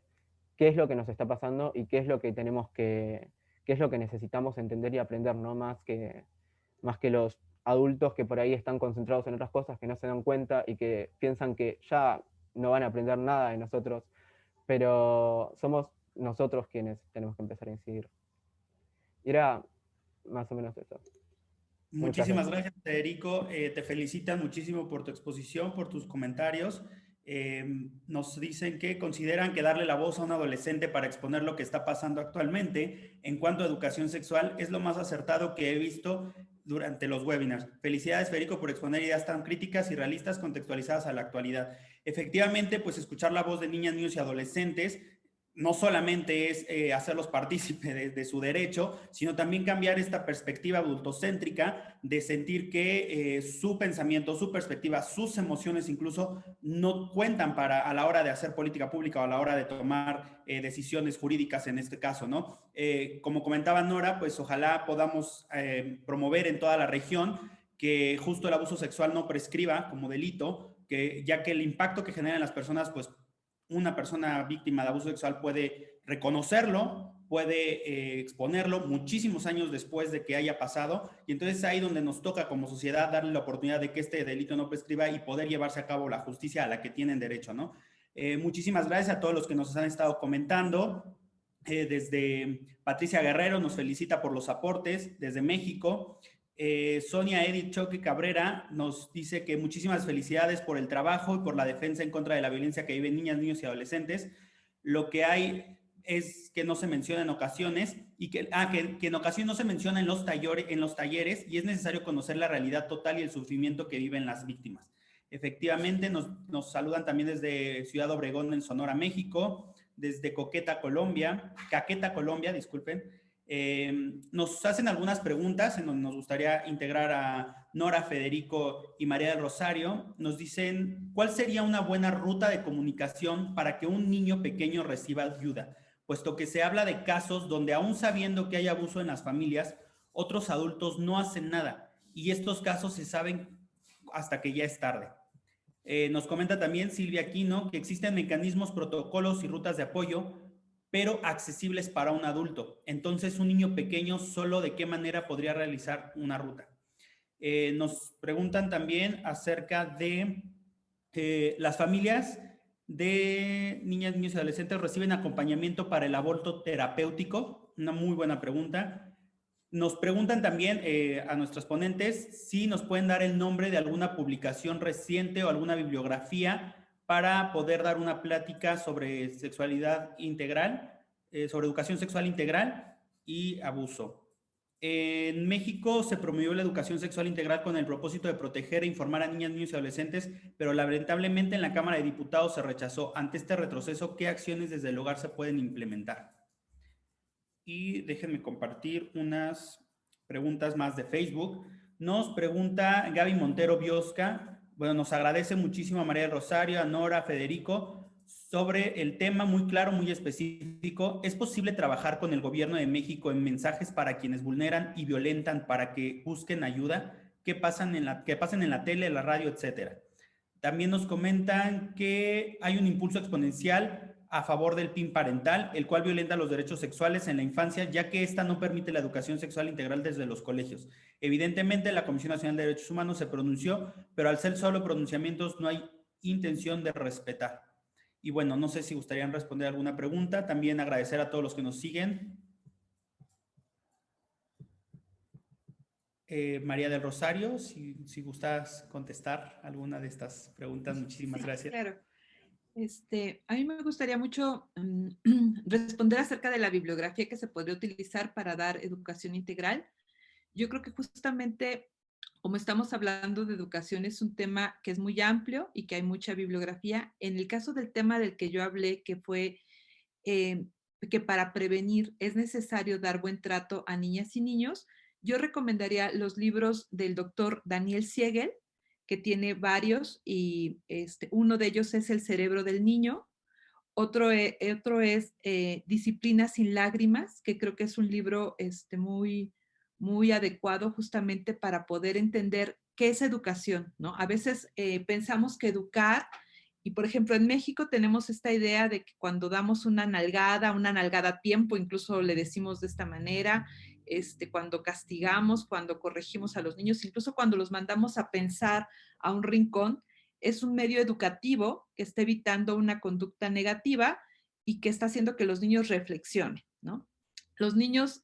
qué es lo que nos está pasando y qué es lo que qué es lo que necesitamos entender y aprender, ¿no? Más que los adultos que por ahí están concentrados en otras cosas, que no se dan cuenta y que piensan que ya no van a aprender nada de nosotros, pero somos nosotros quienes tenemos que empezar a incidir. Y era más o menos eso. Muchísimas gracias, Federico. Te felicitan muchísimo por tu exposición, por tus comentarios. Nos dicen que consideran que darle la voz a un adolescente para exponer lo que está pasando actualmente en cuanto a educación sexual es lo más acertado que he visto durante los webinars. Felicidades, Federico, por exponer ideas tan críticas y realistas contextualizadas a la actualidad. Efectivamente, pues escuchar la voz de niñas, niños y adolescentes no solamente es hacerlos partícipe de su derecho, sino también cambiar esta perspectiva adultocéntrica de sentir que su pensamiento, su perspectiva, sus emociones incluso no cuentan a la hora de hacer política pública o a la hora de tomar decisiones jurídicas en este caso, ¿no? Como comentaba Nora, pues ojalá podamos promover en toda la región que justo el abuso sexual no prescriba como delito, ya que el impacto que generan las personas, pues una persona víctima de abuso sexual puede reconocerlo, puede exponerlo muchísimos años después de que haya pasado, y entonces ahí donde nos toca como sociedad darle la oportunidad de que este delito no prescriba y poder llevarse a cabo la justicia a la que tienen derecho, ¿no? Muchísimas gracias a todos los que nos han estado comentando. Desde Patricia Guerrero nos felicita por los aportes desde México. Sonia Edith Choque Cabrera nos dice que muchísimas felicidades por el trabajo y por la defensa en contra de la violencia que viven niñas, niños y adolescentes. Lo que hay es que no se menciona en ocasiones y que en ocasiones no se menciona en los talleres y es necesario conocer la realidad total y el sufrimiento que viven las víctimas. Efectivamente, nos saludan también desde Ciudad Obregón en Sonora, México, desde Caqueta, Colombia, disculpen. Nos hacen algunas preguntas en donde nos gustaría integrar a Nora, Federico y María del Rosario. Nos dicen, ¿cuál sería una buena ruta de comunicación para que un niño pequeño reciba ayuda? Puesto que se habla de casos donde aún sabiendo que hay abuso en las familias, otros adultos no hacen nada y estos casos se saben hasta que ya es tarde. Nos comenta también Silvia Aquino que existen mecanismos, protocolos y rutas de apoyo, pero accesibles para un adulto. Entonces, un niño pequeño, ¿solo de qué manera podría realizar una ruta? Nos preguntan también acerca de las familias de niñas, niños y adolescentes reciben acompañamiento para el aborto terapéutico. Una muy buena pregunta. Nos preguntan también a nuestros ponentes si nos pueden dar el nombre de alguna publicación reciente o alguna bibliografía para poder dar una plática sobre sexualidad integral, sobre educación sexual integral y abuso. En México se promovió la educación sexual integral con el propósito de proteger e informar a niñas, niños y adolescentes, pero lamentablemente en la Cámara de Diputados se rechazó. Ante este retroceso, ¿qué acciones desde el hogar se pueden implementar? Y déjenme compartir unas preguntas más de Facebook. Nos pregunta Gaby Montero Biosca, bueno, nos agradece muchísimo a María del Rosario, a Nora, a Federico, sobre el tema muy claro, muy específico. ¿Es posible trabajar con el gobierno de México en mensajes para quienes vulneran y violentan para que busquen ayuda? Que pasen en la tele, la radio, etcétera. También nos comentan que hay un impulso exponencial a favor del PIN parental, el cual violenta los derechos sexuales en la infancia, ya que esta no permite la educación sexual integral desde los colegios. Evidentemente, la Comisión Nacional de Derechos Humanos se pronunció, pero al ser solo pronunciamientos no hay intención de respetar. Y bueno, no sé si gustarían responder alguna pregunta. También agradecer a todos los que nos siguen. María del Rosario, si gustas contestar alguna de estas preguntas, muchísimas gracias. Claro. A mí me gustaría mucho responder acerca de la bibliografía que se podría utilizar para dar educación integral. Yo creo que justamente, como estamos hablando de educación, es un tema que es muy amplio y que hay mucha bibliografía. En el caso del tema del que yo hablé, que fue que para prevenir es necesario dar buen trato a niñas y niños, yo recomendaría los libros del doctor Daniel Siegel, que tiene varios, y uno de ellos es El cerebro del niño, otro es Disciplina sin lágrimas, que creo que es un libro muy, muy adecuado justamente para poder entender qué es educación, ¿no? A veces pensamos que educar, y por ejemplo en México tenemos esta idea de que cuando damos una nalgada a tiempo, incluso le decimos de esta manera, cuando castigamos, cuando corregimos a los niños, incluso cuando los mandamos a pensar a un rincón, es un medio educativo que está evitando una conducta negativa y que está haciendo que los niños reflexionen, ¿no? Los niños,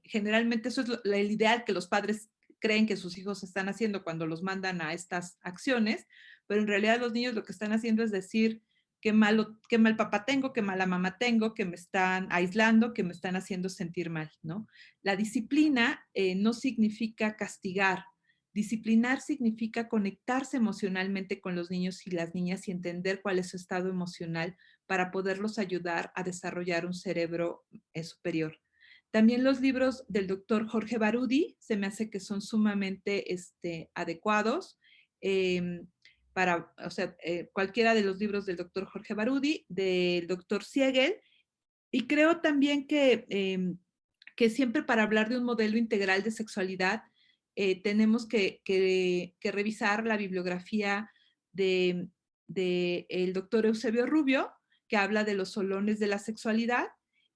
generalmente eso es el ideal que los padres creen que sus hijos están haciendo cuando los mandan a estas acciones, pero en realidad los niños lo que están haciendo es decir, qué mal papá tengo, qué mala mamá tengo, que me están aislando, que me están haciendo sentir mal, ¿no? La disciplina no significa castigar. Disciplinar significa conectarse emocionalmente con los niños y las niñas y entender cuál es su estado emocional para poderlos ayudar a desarrollar un cerebro superior. También los libros del doctor Jorge Barudi se me hace que son sumamente adecuados para, o sea, cualquiera de los libros del doctor Jorge Barudi, del doctor Siegel, y creo también que siempre para hablar de un modelo integral de sexualidad tenemos que revisar la bibliografía de el doctor Eusebio Rubio, que habla de los solones de la sexualidad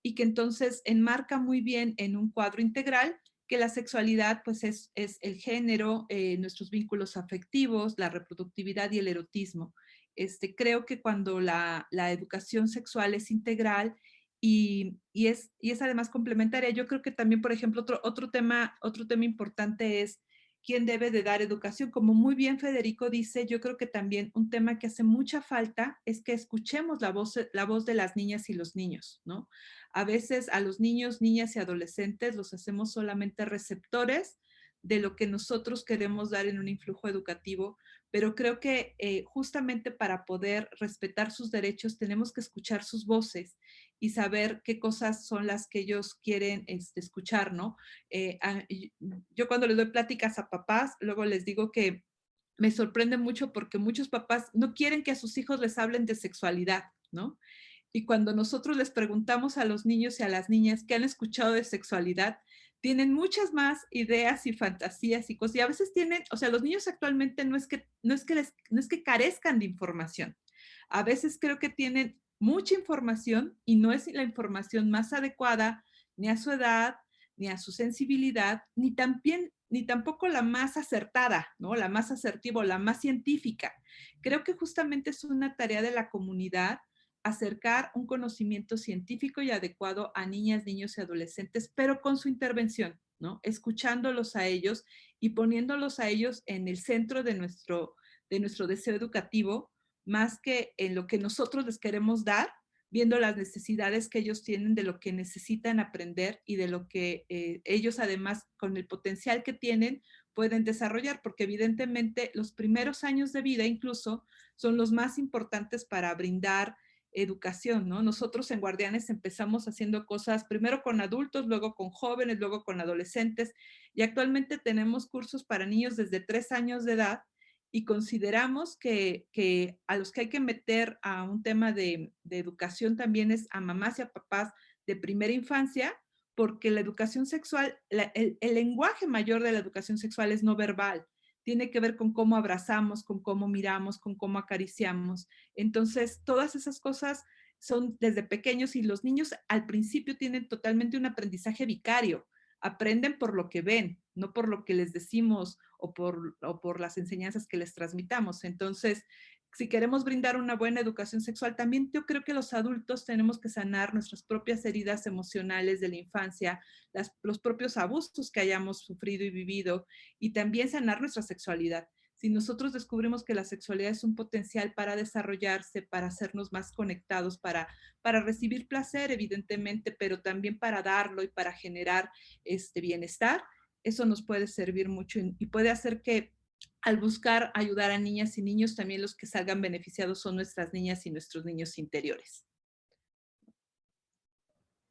y que entonces enmarca muy bien en un cuadro integral que la sexualidad pues es el género, nuestros vínculos afectivos, la reproductividad y el erotismo. Creo que cuando la educación sexual es integral y es además complementaria, yo creo que también, por ejemplo, otro tema importante es quién debe de dar educación. Como muy bien Federico dice, yo creo que también un tema que hace mucha falta es que escuchemos la voz de las niñas y los niños, ¿no? A veces a los niños, niñas y adolescentes los hacemos solamente receptores de lo que nosotros queremos dar en un influjo educativo, pero creo que justamente para poder respetar sus derechos tenemos que escuchar sus voces y saber qué cosas son las que ellos quieren escuchar, ¿no? Yo cuando les doy pláticas a papás, luego les digo que me sorprende mucho porque muchos papás no quieren que a sus hijos les hablen de sexualidad, ¿no? Y cuando nosotros les preguntamos a los niños y a las niñas qué han escuchado de sexualidad, tienen muchas más ideas y fantasías y cosas. Y a veces tienen, o sea, los niños actualmente no es que carezcan de información. A veces creo que tienen mucha información y no es la información más adecuada ni a su edad, ni a su sensibilidad, ni tampoco la más acertada, ¿no? La más asertiva, la más científica. Creo que justamente es una tarea de la comunidad acercar un conocimiento científico y adecuado a niñas, niños y adolescentes, pero con su intervención, ¿no? Escuchándolos a ellos y poniéndolos a ellos en el centro de nuestro deseo educativo, más que en lo que nosotros les queremos dar, viendo las necesidades que ellos tienen, de lo que necesitan aprender y de lo que ellos además, con el potencial que tienen, pueden desarrollar, porque evidentemente los primeros años de vida incluso son los más importantes para brindar educación, ¿no? Nosotros en Guardianes empezamos haciendo cosas primero con adultos, luego con jóvenes, luego con adolescentes, y actualmente tenemos cursos para niños desde 3 años de edad y consideramos que a los que hay que meter a un tema de educación también es a mamás y a papás de primera infancia, porque la educación sexual, el lenguaje mayor de la educación sexual es no verbal. Tiene que ver con cómo abrazamos, con cómo miramos, con cómo acariciamos. Entonces, todas esas cosas son desde pequeños y los niños al principio tienen totalmente un aprendizaje vicario. Aprenden por lo que ven, no por lo que les decimos o por las enseñanzas que les transmitamos. Entonces, si queremos brindar una buena educación sexual, también yo creo que los adultos tenemos que sanar nuestras propias heridas emocionales de la infancia, los propios abusos que hayamos sufrido y vivido, y también sanar nuestra sexualidad. Si nosotros descubrimos que la sexualidad es un potencial para desarrollarse, para hacernos más conectados, para recibir placer, evidentemente, pero también para darlo y para generar bienestar, eso nos puede servir mucho y puede hacer que al buscar ayudar a niñas y niños, también los que salgan beneficiados son nuestras niñas y nuestros niños interiores.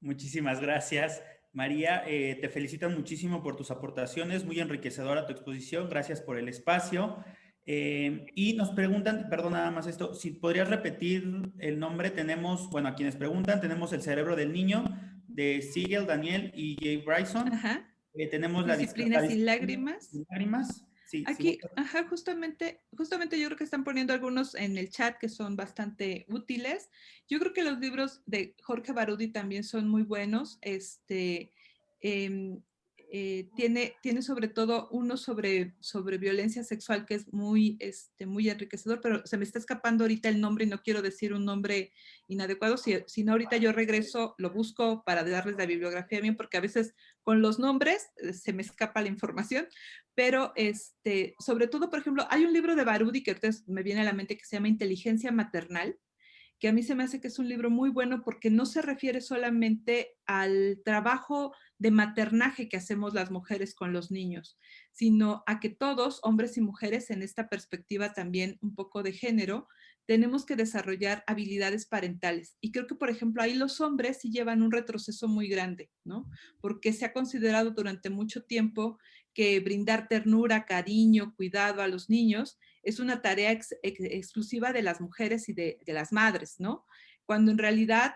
Muchísimas gracias, María. Te felicito muchísimo por tus aportaciones, muy enriquecedora tu exposición. Gracias por el espacio. Y nos preguntan, perdón, nada más esto, si podrías repetir el nombre. Tenemos, bueno, a quienes preguntan, tenemos El cerebro del niño, de Siegel, Daniel y Jay Bryson. Ajá. Tenemos Disciplina sin lágrimas. Sin lágrimas. Sí, aquí, sí. ajá, justamente yo creo que están poniendo algunos en el chat que son bastante útiles. Yo creo que los libros de Jorge Barudi también son muy buenos. Tiene sobre todo uno sobre violencia sexual que es muy enriquecedor, pero se me está escapando ahorita el nombre y no quiero decir un nombre inadecuado. Si no, ahorita yo regreso, lo busco para darles la bibliografía bien, porque a veces con los nombres se me escapa la información, pero sobre todo, por ejemplo, hay un libro de Barudi que ahorita me viene a la mente que se llama Inteligencia Maternal, que a mí se me hace que es un libro muy bueno porque no se refiere solamente al trabajo de maternaje que hacemos las mujeres con los niños, sino a que todos, hombres y mujeres, en esta perspectiva también un poco de género, tenemos que desarrollar habilidades parentales. Y creo que, por ejemplo, ahí los hombres sí llevan un retroceso muy grande, ¿no? Porque se ha considerado durante mucho tiempo que brindar ternura, cariño, cuidado a los niños es una tarea exclusiva de las mujeres y de las madres, ¿no? Cuando en realidad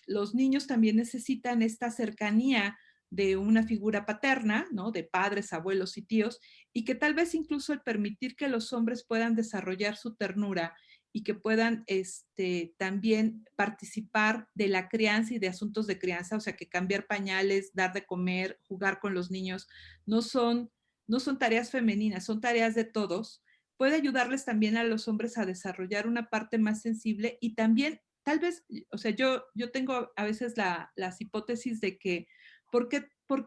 los niños también necesitan esta cercanía de una figura paterna, ¿no? De padres, abuelos y tíos, y que tal vez incluso el permitir que los hombres puedan desarrollar su ternura y que puedan también participar de la crianza y de asuntos de crianza, o sea, que cambiar pañales, dar de comer, jugar con los niños, no son tareas femeninas, son tareas de todos, puede ayudarles también a los hombres a desarrollar una parte más sensible y también, tal vez, o sea, yo tengo a veces las hipótesis de que, ¿por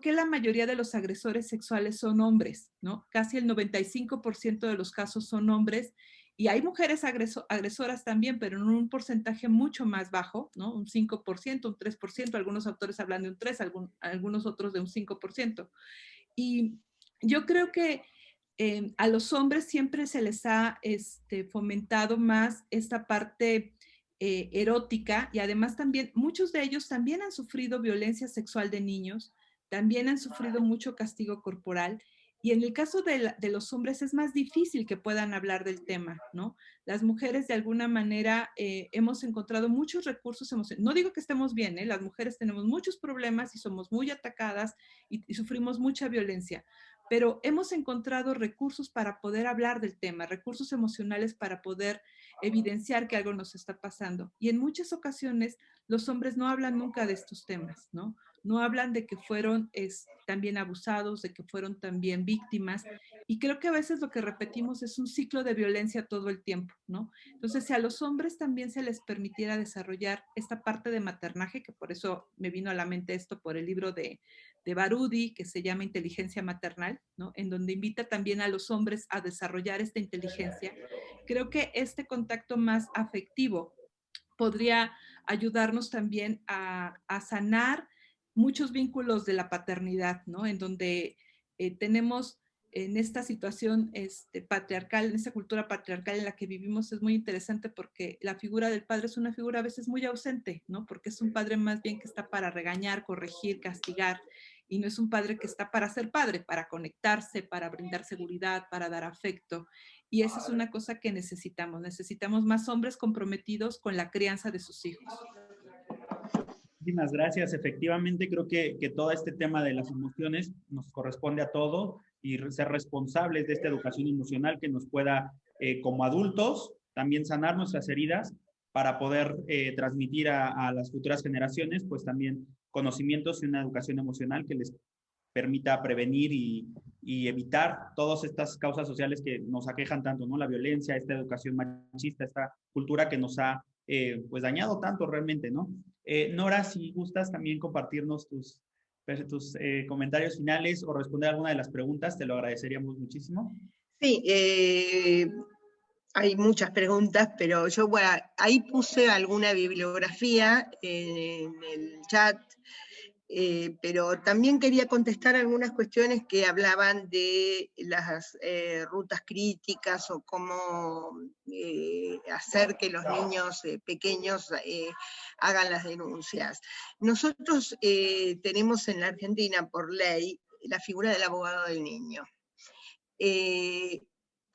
qué la mayoría de los agresores sexuales son hombres? ¿No? Casi el 95% de los casos son hombres y hay mujeres agresoras también, pero en un porcentaje mucho más bajo, ¿no? Un 5%, un 3%, algunos autores hablan de un 3%, algunos otros de un 5%. Y yo creo que a los hombres siempre se les ha fomentado más esta parte erótica y además también muchos de ellos también han sufrido violencia sexual de niños, también han sufrido mucho castigo corporal y en el caso de los hombres es más difícil que puedan hablar del tema, ¿no? Las mujeres de alguna manera hemos encontrado muchos recursos emocionales. No digo que estemos bien, las mujeres tenemos muchos problemas y somos muy atacadas y sufrimos mucha violencia, pero hemos encontrado recursos para poder hablar del tema, recursos emocionales para poder evidenciar que algo nos está pasando. Y en muchas ocasiones los hombres no hablan nunca de estos temas, ¿no? No hablan de que fueron también abusados, de que fueron también víctimas. Y creo que a veces lo que repetimos es un ciclo de violencia todo el tiempo, ¿no? Entonces, si a los hombres también se les permitiera desarrollar esta parte de maternaje, que por eso me vino a la mente esto por el libro de Barudi, que se llama Inteligencia Maternal, ¿no? En donde invita también a los hombres a desarrollar esta inteligencia. Creo que este contacto más afectivo podría ayudarnos también a sanar muchos vínculos de la paternidad, ¿no? En donde tenemos en esta situación patriarcal, en esta cultura patriarcal en la que vivimos, es muy interesante porque la figura del padre es una figura a veces muy ausente, ¿no? Porque es un padre más bien que está para regañar, corregir, castigar, y no es un padre que está para ser padre, para conectarse, para brindar seguridad, para dar afecto. Y esa es una cosa que necesitamos. Necesitamos más hombres comprometidos con la crianza de sus hijos. Muchísimas gracias. Efectivamente, creo que todo este tema de las emociones nos corresponde a todos y ser responsables de esta educación emocional que nos pueda, como adultos, también sanar nuestras heridas para poder transmitir a las futuras generaciones, pues también conocimientos y una educación emocional que les permita prevenir y evitar todas estas causas sociales que nos aquejan tanto, ¿no? La violencia, esta educación machista, esta cultura que nos ha pues dañado tanto realmente, ¿no? Nora, si gustas también compartirnos tus comentarios finales o responder alguna de las preguntas, te lo agradeceríamos muchísimo. Sí, hay muchas preguntas, pero yo, bueno, ahí puse alguna bibliografía en el chat, pero también quería contestar algunas cuestiones que hablaban de las rutas críticas o cómo hacer que los niños pequeños hagan las denuncias. Nosotros tenemos en la Argentina, por ley, la figura del abogado del niño.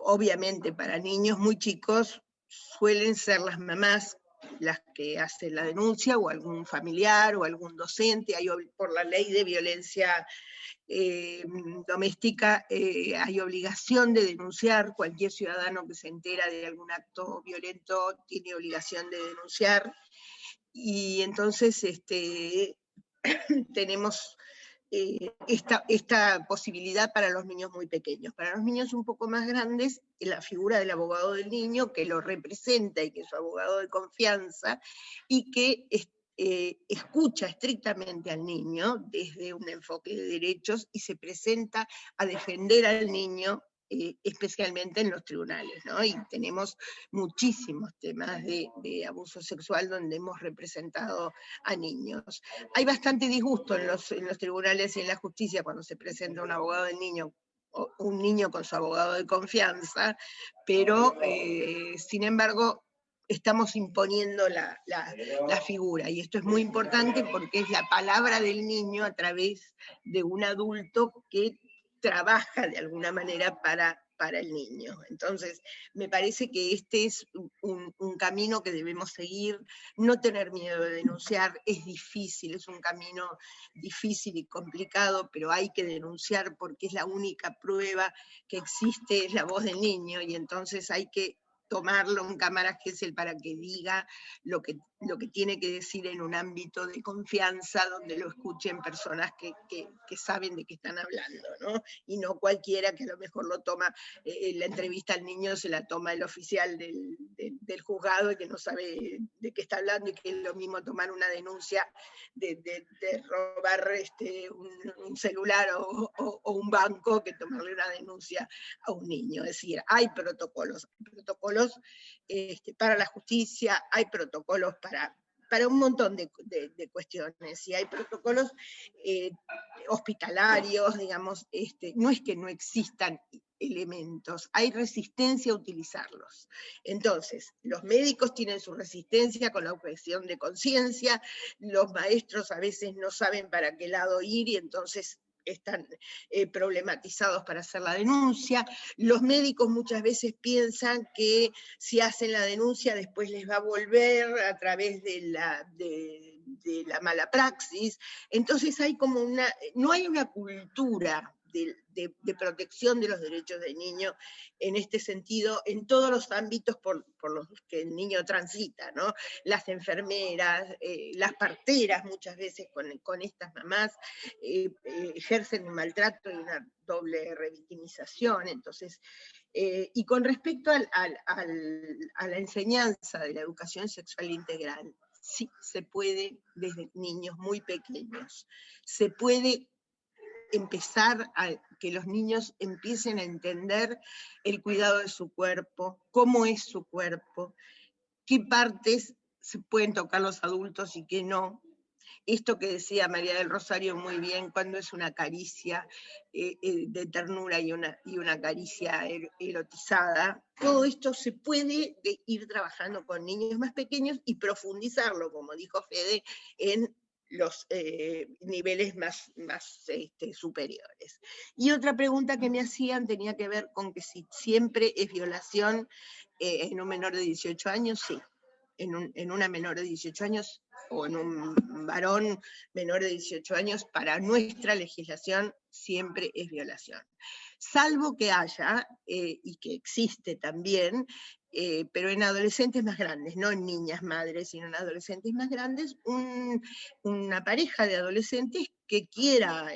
Obviamente para niños muy chicos suelen ser las mamás las que hacen la denuncia, o algún familiar, o algún docente. Por la ley de violencia doméstica hay obligación de denunciar. Cualquier ciudadano que se entera de algún acto violento tiene obligación de denunciar. Y entonces tenemos esta posibilidad para los niños muy pequeños. Para los niños un poco más grandes, la figura del abogado del niño, que lo representa y que es su abogado de confianza, y que escucha estrictamente al niño desde un enfoque de derechos y se presenta a defender al niño, especialmente en los tribunales, ¿no? Y tenemos muchísimos temas de abuso sexual donde hemos representado a niños. Hay bastante disgusto en los tribunales y en la justicia cuando se presenta un abogado del niño, o un niño con su abogado de confianza, pero sin embargo estamos imponiendo la figura, y esto es muy importante porque es la palabra del niño a través de un adulto que trabaja de alguna manera para el niño. Entonces, me parece que este es un camino que debemos seguir, no tener miedo de denunciar, es difícil, es un camino difícil y complicado, pero hay que denunciar porque es la única prueba que existe, es la voz del niño, y entonces hay que tomarlo en cámara Gesell para que diga lo que tiene que decir en un ámbito de confianza, donde lo escuchen personas que saben de qué están hablando, ¿no? Y no cualquiera que a lo mejor lo toma, la entrevista al niño se la toma el oficial del juzgado y que no sabe de qué está hablando, y que es lo mismo tomar una denuncia de robar un celular o un banco que tomarle una denuncia a un niño. Es decir, hay protocolos para la justicia, hay protocolos para un montón de cuestiones, y hay protocolos hospitalarios, digamos, no es que no existan elementos, hay resistencia a utilizarlos. Entonces, los médicos tienen su resistencia con la objeción de conciencia, los maestros a veces no saben para qué lado ir y entonces están problematizados para hacer la denuncia. Los médicos muchas veces piensan que si hacen la denuncia después les va a volver a través de la mala praxis. Entonces hay como no hay una cultura de protección de los derechos del niño en este sentido, en todos los ámbitos por los que el niño transita, ¿no? Las enfermeras, las parteras muchas veces con estas mamás ejercen un maltrato y una doble revictimización. Entonces, y con respecto a la enseñanza de la educación sexual integral, sí se puede desde niños muy pequeños, se puede empezar a que los niños empiecen a entender el cuidado de su cuerpo, cómo es su cuerpo, qué partes se pueden tocar los adultos y qué no. Esto que decía María del Rosario muy bien, cuando es una caricia de ternura y una caricia erotizada, todo esto se puede ir trabajando con niños más pequeños y profundizarlo, como dijo Fede, en los niveles más superiores. Y otra pregunta que me hacían tenía que ver con que si siempre es violación en un menor de 18 años, sí. En una menor de 18 años o en un varón menor de 18 años, para nuestra legislación siempre es violación. Salvo que haya, y que existe también, pero en adolescentes más grandes, no en niñas madres, sino en adolescentes más grandes, una pareja de adolescentes que quiera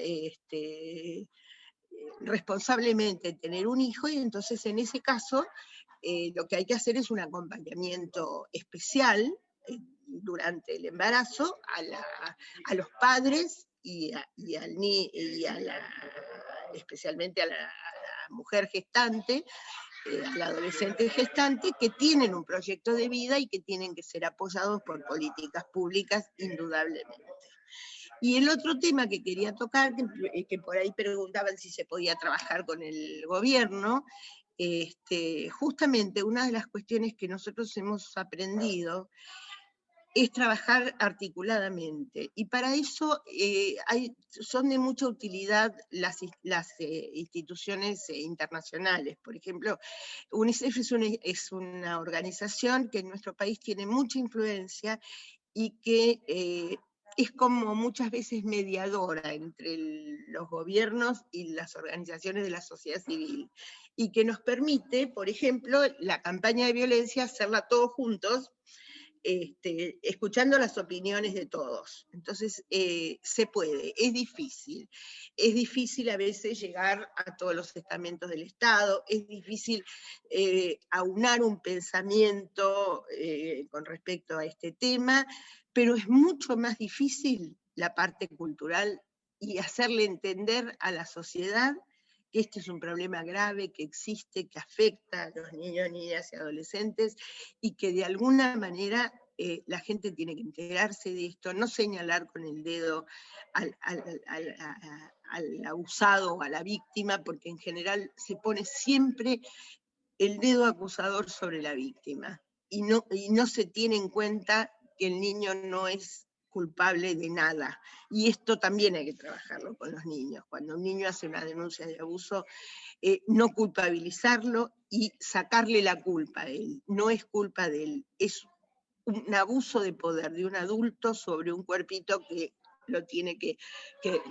responsablemente tener un hijo, y entonces en ese caso lo que hay que hacer es un acompañamiento especial durante el embarazo a los padres especialmente a la mujer gestante, al adolescente gestante, que tienen un proyecto de vida y que tienen que ser apoyados por políticas públicas, indudablemente. Y el otro tema que quería tocar, que por ahí preguntaban si se podía trabajar con el gobierno, justamente una de las cuestiones que nosotros hemos aprendido es trabajar articuladamente, y para eso son de mucha utilidad las instituciones internacionales. Por ejemplo, UNICEF es una organización que en nuestro país tiene mucha influencia y que es como muchas veces mediadora entre los gobiernos y las organizaciones de la sociedad civil, y que nos permite, por ejemplo, la campaña de violencia hacerla todos juntos, escuchando las opiniones de todos. Entonces, se puede, es difícil a veces llegar a todos los estamentos del Estado, es difícil aunar un pensamiento con respecto a este tema, pero es mucho más difícil la parte cultural y hacerle entender a la sociedad que este es un problema grave, que existe, que afecta a los niños, niñas y adolescentes, y que de alguna manera la gente tiene que enterarse de esto, no señalar con el dedo al abusado o a la víctima, porque en general se pone siempre el dedo acusador sobre la víctima. y no se tiene en cuenta que el niño no es culpable de nada. Y esto también hay que trabajarlo con los niños. Cuando un niño hace una denuncia de abuso, no culpabilizarlo y sacarle la culpa a él. No es culpa de él, es un abuso de poder de un adulto sobre un cuerpito que lo tiene que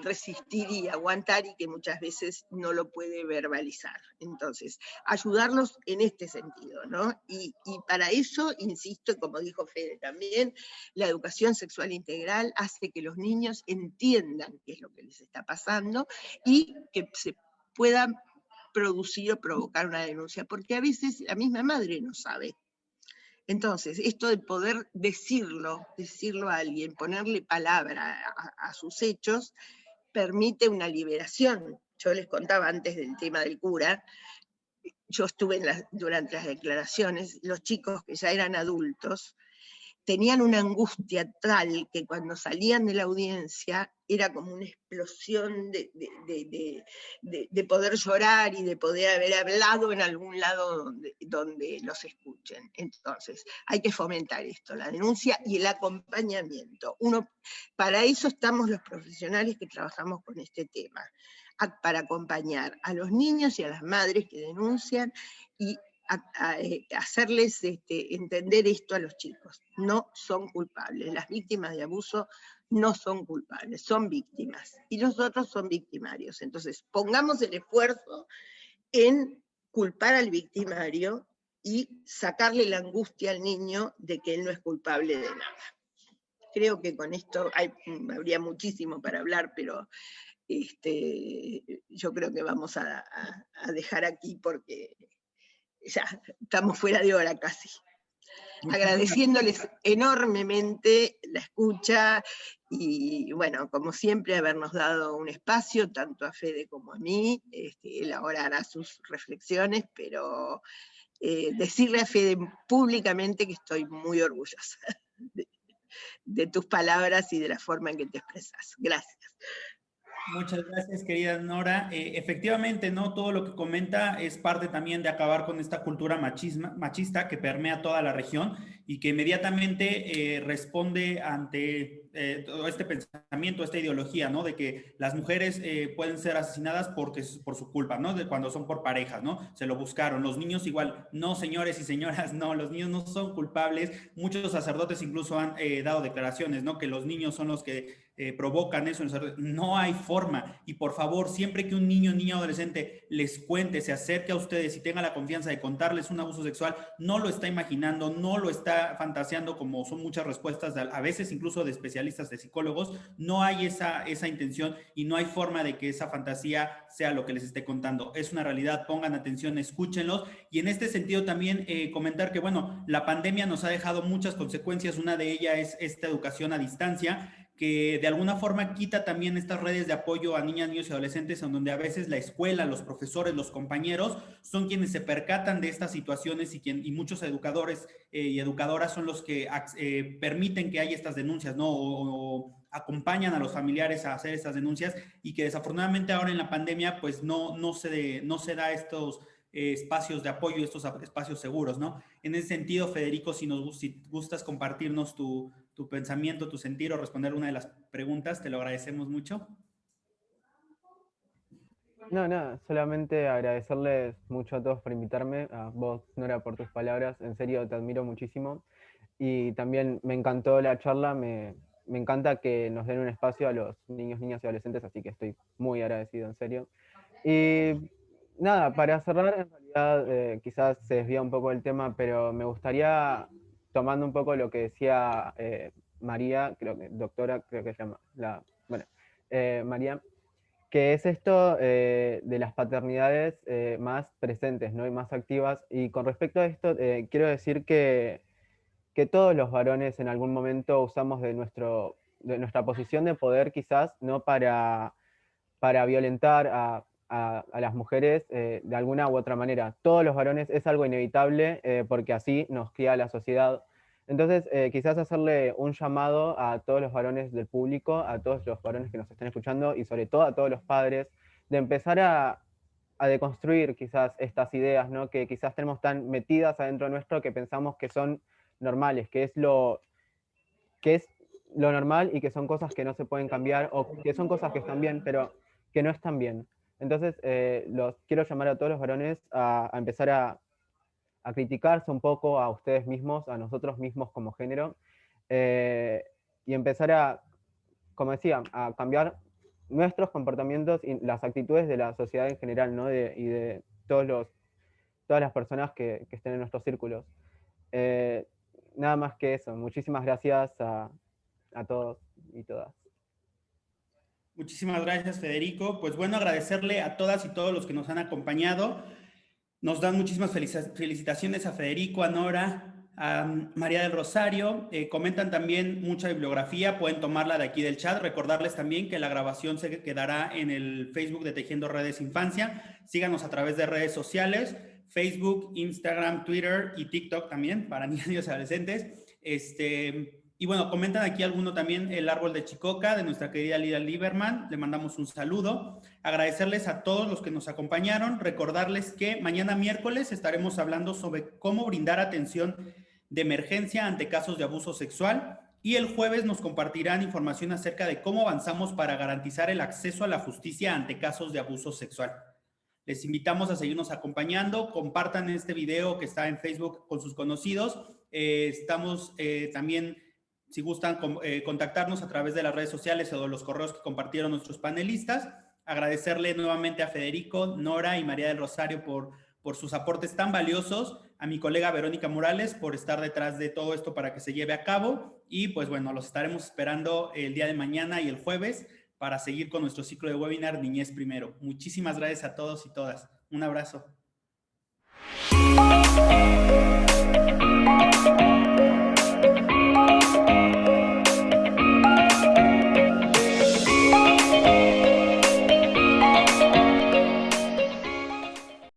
resistir y aguantar y que muchas veces no lo puede verbalizar. Entonces, ayudarlos en este sentido, ¿no? Y para eso, insisto, como dijo Fede también, la educación sexual integral hace que los niños entiendan qué es lo que les está pasando y que se puedan producir o provocar una denuncia, porque a veces la misma madre no sabe. Entonces, esto de poder decirlo a alguien, ponerle palabra a sus hechos, permite una liberación. Yo les contaba antes del tema del cura, yo estuve durante las declaraciones, los chicos que ya eran adultos, tenían una angustia tal que cuando salían de la audiencia era como una explosión de poder llorar y de poder haber hablado en algún lado donde los escuchen. Entonces, hay que fomentar esto, la denuncia y el acompañamiento. Para eso estamos los profesionales que trabajamos con este tema, para acompañar a los niños y a las madres que denuncian y hacerles entender esto a los chicos. No son culpables. Las víctimas de abuso no son culpables, son víctimas. Y los otros son victimarios. Entonces, pongamos el esfuerzo en culpar al victimario y sacarle la angustia al niño de que él no es culpable de nada. Creo que con esto habría muchísimo para hablar, pero yo creo que vamos a dejar aquí porque ya estamos fuera de hora casi. Agradeciéndoles enormemente la escucha y bueno, como siempre habernos dado un espacio, tanto a Fede como a mí. Él ahora hará sus reflexiones, pero decirle a Fede públicamente que estoy muy orgullosa de tus palabras y de la forma en que te expresas. Gracias. Muchas gracias, querida Nora. Efectivamente, ¿no? Todo lo que comenta es parte también de acabar con esta cultura machista que permea toda la región y que inmediatamente responde ante todo este pensamiento, esta ideología, ¿no? De que las mujeres pueden ser asesinadas por su culpa, ¿no? De cuando son por parejas, ¿no? Se lo buscaron. Los niños igual, no, señores y señoras, no, los niños no son culpables. Muchos sacerdotes incluso han dado declaraciones, ¿no? Que los niños son los que provocan eso. No hay forma. Y por favor, siempre que un niño, niña o adolescente les cuente, se acerque a ustedes y tenga la confianza de contarles un abuso sexual, no lo está imaginando, no lo está fantaseando, como son muchas respuestas, a veces incluso de especialistas, de psicólogos. No hay esa intención y no hay forma de que esa fantasía sea lo que les esté contando. Es una realidad, pongan atención, escúchenlos. Y en este sentido también comentar que, bueno, la pandemia nos ha dejado muchas consecuencias. Una de ellas es esta educación a distancia, que de alguna forma quita también estas redes de apoyo a niñas, niños y adolescentes, en donde a veces la escuela, los profesores, los compañeros son quienes se percatan de estas situaciones y muchos educadores y educadoras son los que permiten que haya estas denuncias, ¿no? O acompañan a los familiares a hacer estas denuncias, y que desafortunadamente ahora en la pandemia pues no se da estos espacios de apoyo y estos espacios seguros, ¿no? En ese sentido, Federico, si gustas compartirnos tu pensamiento, tu sentir o responder una de las preguntas, te lo agradecemos mucho. No, nada, solamente agradecerles mucho a todos por invitarme, a vos, Nora, por tus palabras, en serio te admiro muchísimo, y también me encantó la charla, me encanta que nos den un espacio a los niños, niñas y adolescentes, así que estoy muy agradecido, en serio. Y nada, para cerrar, en realidad quizás se desvía un poco del tema, pero me gustaría, tomando un poco lo que decía María, doctora, creo que se llama, María, que es esto de las paternidades más presentes, ¿no? Y más activas. Y con respecto a esto, quiero decir que todos los varones en algún momento usamos de nuestra posición de poder, quizás, ¿no? Para violentar a las mujeres de alguna u otra manera. Todos los varones es algo inevitable porque así nos cría la sociedad. Entonces, quizás hacerle un llamado a todos los varones del público, a todos los varones que nos están escuchando y sobre todo a todos los padres, de empezar a a deconstruir quizás estas ideas, ¿no? Que quizás tenemos tan metidas adentro nuestro que pensamos que son normales, que es lo normal y que son cosas que no se pueden cambiar o que son cosas que están bien, pero que no están bien. Entonces, los quiero llamar a todos los varones a empezar a criticarse un poco a ustedes mismos, a nosotros mismos como género, y empezar a, como decía, a cambiar nuestros comportamientos y las actitudes de la sociedad en general, ¿no? Y de todas las personas que estén en nuestros círculos. Nada más que eso. Muchísimas gracias a todos y todas. Muchísimas gracias, Federico. Pues bueno, agradecerle a todas y todos los que nos han acompañado. Nos dan muchísimas felicitaciones a Federico, a Nora, a María del Rosario. Comentan también mucha bibliografía, pueden tomarla de aquí del chat. Recordarles también que la grabación se quedará en el Facebook de Tejiendo Redes Infancia. Síganos a través de redes sociales, Facebook, Instagram, Twitter y TikTok también, para niños y adolescentes. Y bueno, comentan aquí alguno también el árbol de Chicoca, de nuestra querida Lida Lieberman. Le mandamos un saludo. Agradecerles a todos los que nos acompañaron. Recordarles que mañana miércoles estaremos hablando sobre cómo brindar atención de emergencia ante casos de abuso sexual. Y el jueves nos compartirán información acerca de cómo avanzamos para garantizar el acceso a la justicia ante casos de abuso sexual. Les invitamos a seguirnos acompañando. Compartan este video que está en Facebook con sus conocidos. Estamos también... Si gustan contactarnos a través de las redes sociales o de los correos que compartieron nuestros panelistas. Agradecerle nuevamente a Federico, Nora y María del Rosario por sus aportes tan valiosos. A mi colega Verónica Morales por estar detrás de todo esto para que se lleve a cabo. Y pues bueno, los estaremos esperando el día de mañana y el jueves para seguir con nuestro ciclo de webinar Niñez Primero. Muchísimas gracias a todos y todas. Un abrazo.